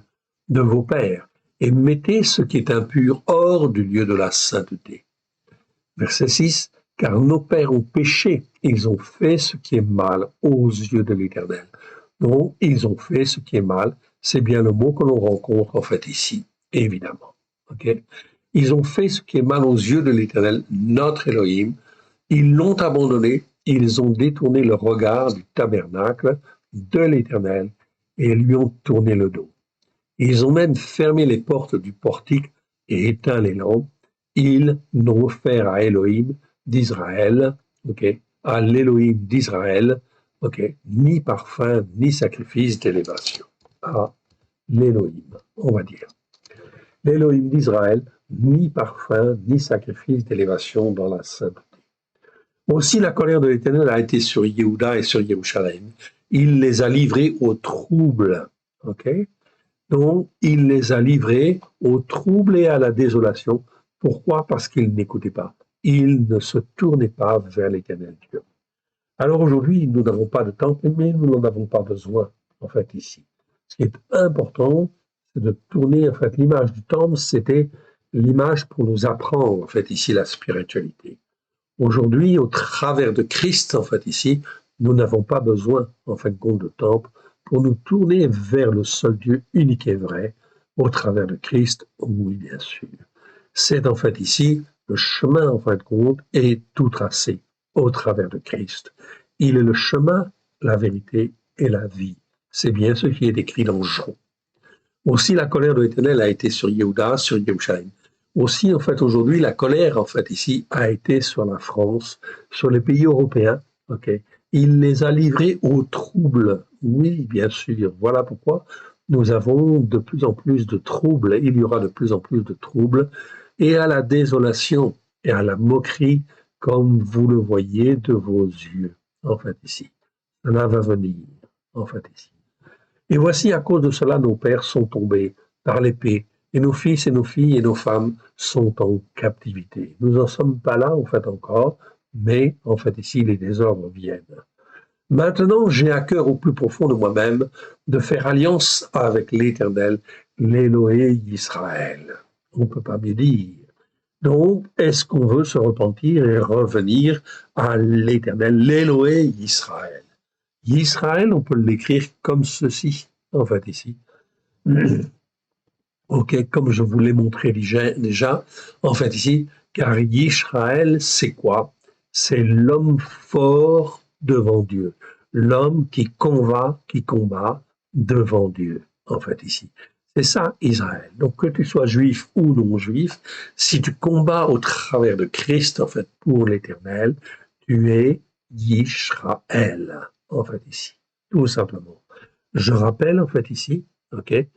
de vos pères, et mettez ce qui est impur hors du lieu de la sainteté. Verset 6, car nos pères ont péché, ils ont fait ce qui est mal aux yeux de l'Éternel. Donc, ils ont fait ce qui est mal, c'est bien le mot que l'on rencontre en fait ici, évidemment. Okay? Ils ont fait ce qui est mal aux yeux de l'Éternel, notre Elohim. Ils l'ont abandonné, ils ont détourné le regard du tabernacle de l'Éternel et lui ont tourné le dos. Ils ont même fermé les portes du portique et éteint les lampes. Ils n'ont offert à Elohim d'Israël, okay, à l'Elohim d'Israël, okay, ni parfum, ni sacrifice d'élévation. À l'Elohim, on va dire. L'Elohim d'Israël, ni parfum, ni sacrifice d'élévation dans la sainteté. Aussi la colère de l'Éternel a été sur Yehuda et sur Jérusalem. Il les a livrés au trouble. Okay? Donc, il les a livrés au trouble et à la désolation. Pourquoi? Parce qu'ils n'écoutaient pas. Ils ne se tournaient pas vers l'Éternel Dieu. Alors aujourd'hui, nous n'avons pas de temple, mais nous n'en avons pas besoin, en fait, ici. Ce qui est important, c'est de tourner, en fait, l'image du temple, c'était l'image pour nous apprendre, en fait, ici, la spiritualité. Aujourd'hui, au travers de Christ, en fait, ici, nous n'avons pas besoin, en fin de compte, de temple pour nous tourner vers le seul Dieu unique et vrai, au travers de Christ, oui, bien sûr. C'est en fait ici, le chemin, en fin de compte, est tout tracé au travers de Christ. Il est le chemin, la vérité et la vie. C'est bien ce qui est écrit dans Jean. Aussi, la colère de l'Éternel a été sur Yehuda, sur Jérusalem. Aussi, en fait, aujourd'hui, la colère, en fait, ici, a été sur la France, sur les pays européens. Okay. Il les a livrés au trouble. Oui, bien sûr. Voilà pourquoi nous avons de plus en plus de troubles. Il y aura de plus en plus de troubles. Et à la désolation et à la moquerie, comme vous le voyez de vos yeux, en fait, ici. Cela va venir, en fait, ici. Et voici, à cause de cela, nos pères sont tombés par l'épée, et nos fils et nos filles et nos femmes sont en captivité. Nous n'en sommes pas là, en fait, encore, mais, en fait, ici, les désordres viennent. Maintenant, j'ai à cœur au plus profond de moi-même de faire alliance avec l'Éternel, l'Élohé Israël. On ne peut pas mieux dire. Donc, est-ce qu'on veut se repentir et revenir à l'Éternel, l'Élohé Israël? Israël, on peut l'écrire comme ceci, en fait, ici. Ok, comme je vous l'ai montré déjà, en fait, ici, car Israël, c'est quoi? C'est l'homme fort devant Dieu, l'homme qui combat devant Dieu, en fait, ici. C'est ça, Israël. Donc, que tu sois juif ou non juif, si tu combats au travers de Christ, en fait, pour l'éternel, tu es Israël, en fait, ici. Tout simplement. Je rappelle, en fait, ici, ok,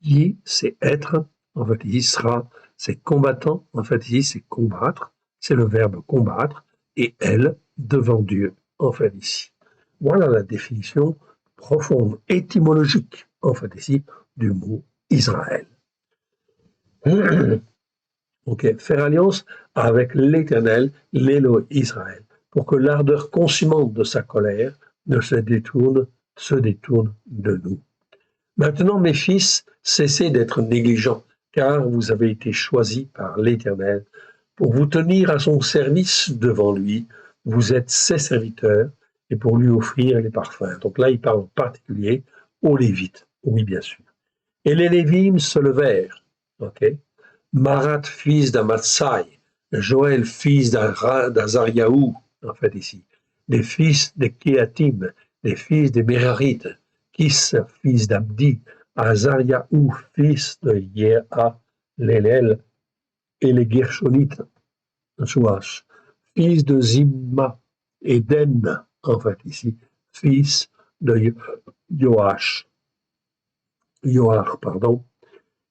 Yi, c'est être, en fait, Isra, c'est combattant, en fait, ici, c'est combattre, c'est le verbe combattre, et elle, devant Dieu, en fait, ici. Voilà la définition profonde, étymologique, en fait, ici, du mot Israël. Ok, faire alliance avec l'Éternel, l'Élo Israël, pour que l'ardeur consumante de sa colère ne se détourne de nous. Maintenant, mes fils, cessez d'être négligents, car vous avez été choisis par l'Éternel pour vous tenir à son service devant lui. Vous êtes ses serviteurs et pour lui offrir les parfums. Donc là, il parle en particulier aux Lévites. Oui, bien sûr. Et les Lévim se levèrent. Ok. Marat, fils d'Amatsai, Joël, fils d'Azariaou, en fait ici, les fils de Kéatim, les fils des Mérarites, Kis, fils d'Abdi, Azariaou, fils de Lélel, et les Gershonites, Joach, fils de Zimma, et Den, en fait ici, fils de Joach, pardon,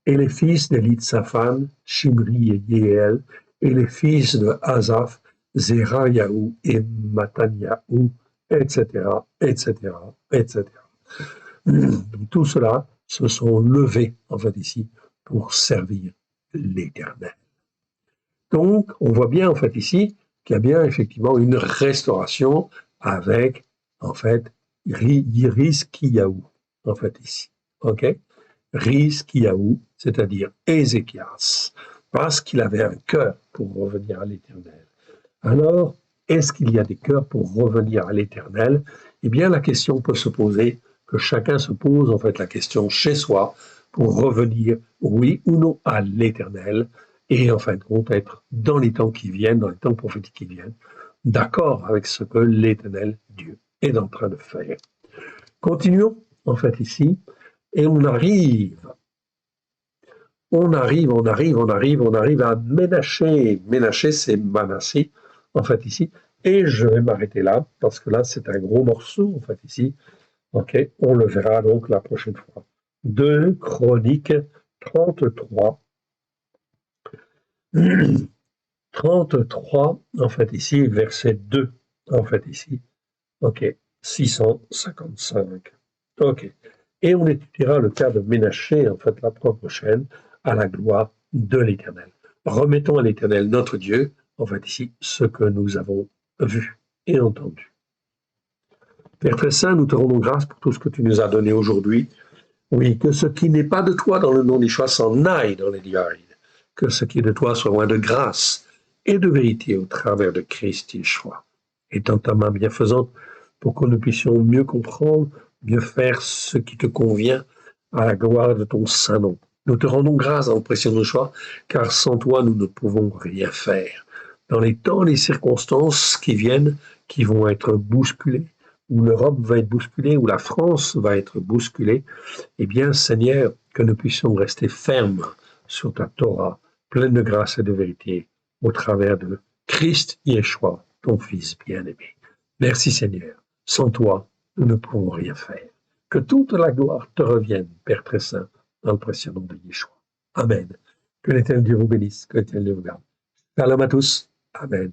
et les fils d'Elitsaphan, Shimri et Yéel, et les fils de Asaph, Zerayahu et Mataniahu, etc., etc., etc. Tout cela se sont levés, en fait, ici, pour servir l'Éternel. Donc, on voit bien, en fait, ici, qu'il y a bien, effectivement, une restauration avec, en fait, Rizkiyahu, en fait, ici. OK? Rizkiyahu, c'est-à-dire Ézéchias, parce qu'il avait un cœur pour revenir à l'Éternel. Alors, est-ce qu'il y a des cœurs pour revenir à l'Éternel? Eh bien, la question peut se poser, que chacun se pose en fait la question chez soi, pour revenir, oui ou non, à l'Éternel, et en fin de compte, être dans les temps qui viennent, dans les temps prophétiques qui viennent, d'accord avec ce que l'Éternel, Dieu, est en train de faire. Continuons, en fait, ici, et on arrive à Ménaché. Ménaché, c'est Manassé, en fait, ici. Et je vais m'arrêter là, parce que là, c'est un gros morceau, en fait, ici. OK, on le verra donc la prochaine fois. 2 Chroniques 33. 33, en fait, ici, verset 2, en fait, ici. OK, 655. OK. Et on étudiera le cas de Ménaché, en fait, la prochaine, à la gloire de l'Éternel. Remettons à l'Éternel, notre Dieu, en fait, ici, ce que nous avons vu et entendu. Père très saint, nous te rendons grâce pour tout ce que tu nous as donné aujourd'hui. Oui, que ce qui n'est pas de toi dans le nom d'Yeshua s'en aille dans les lieux arides. Que ce qui est de toi soit loin de grâce et de vérité au travers de Christ Yeshua. Étends ta main bienfaisante pour que nous puissions mieux comprendre, mieux faire ce qui te convient à la gloire de ton saint nom. Nous te rendons grâce dans le précieux Yeshua, car sans toi, nous ne pouvons rien faire. Dans les temps, les circonstances qui viennent, qui vont être bousculées, où l'Europe va être bousculée, où la France va être bousculée, eh bien, Seigneur, que nous puissions rester fermes sur ta Torah, pleine de grâce et de vérité, au travers de Christ Yeshua, ton Fils bien-aimé. Merci Seigneur. Sans toi, nous ne pouvons rien faire. Que toute la gloire te revienne, Père très saint, dans le précieux nom de Yeshua. Amen. Que l'Éternel Dieu vous bénisse, que l'Éternel Dieu vous garde. Shalom à tous. Amen.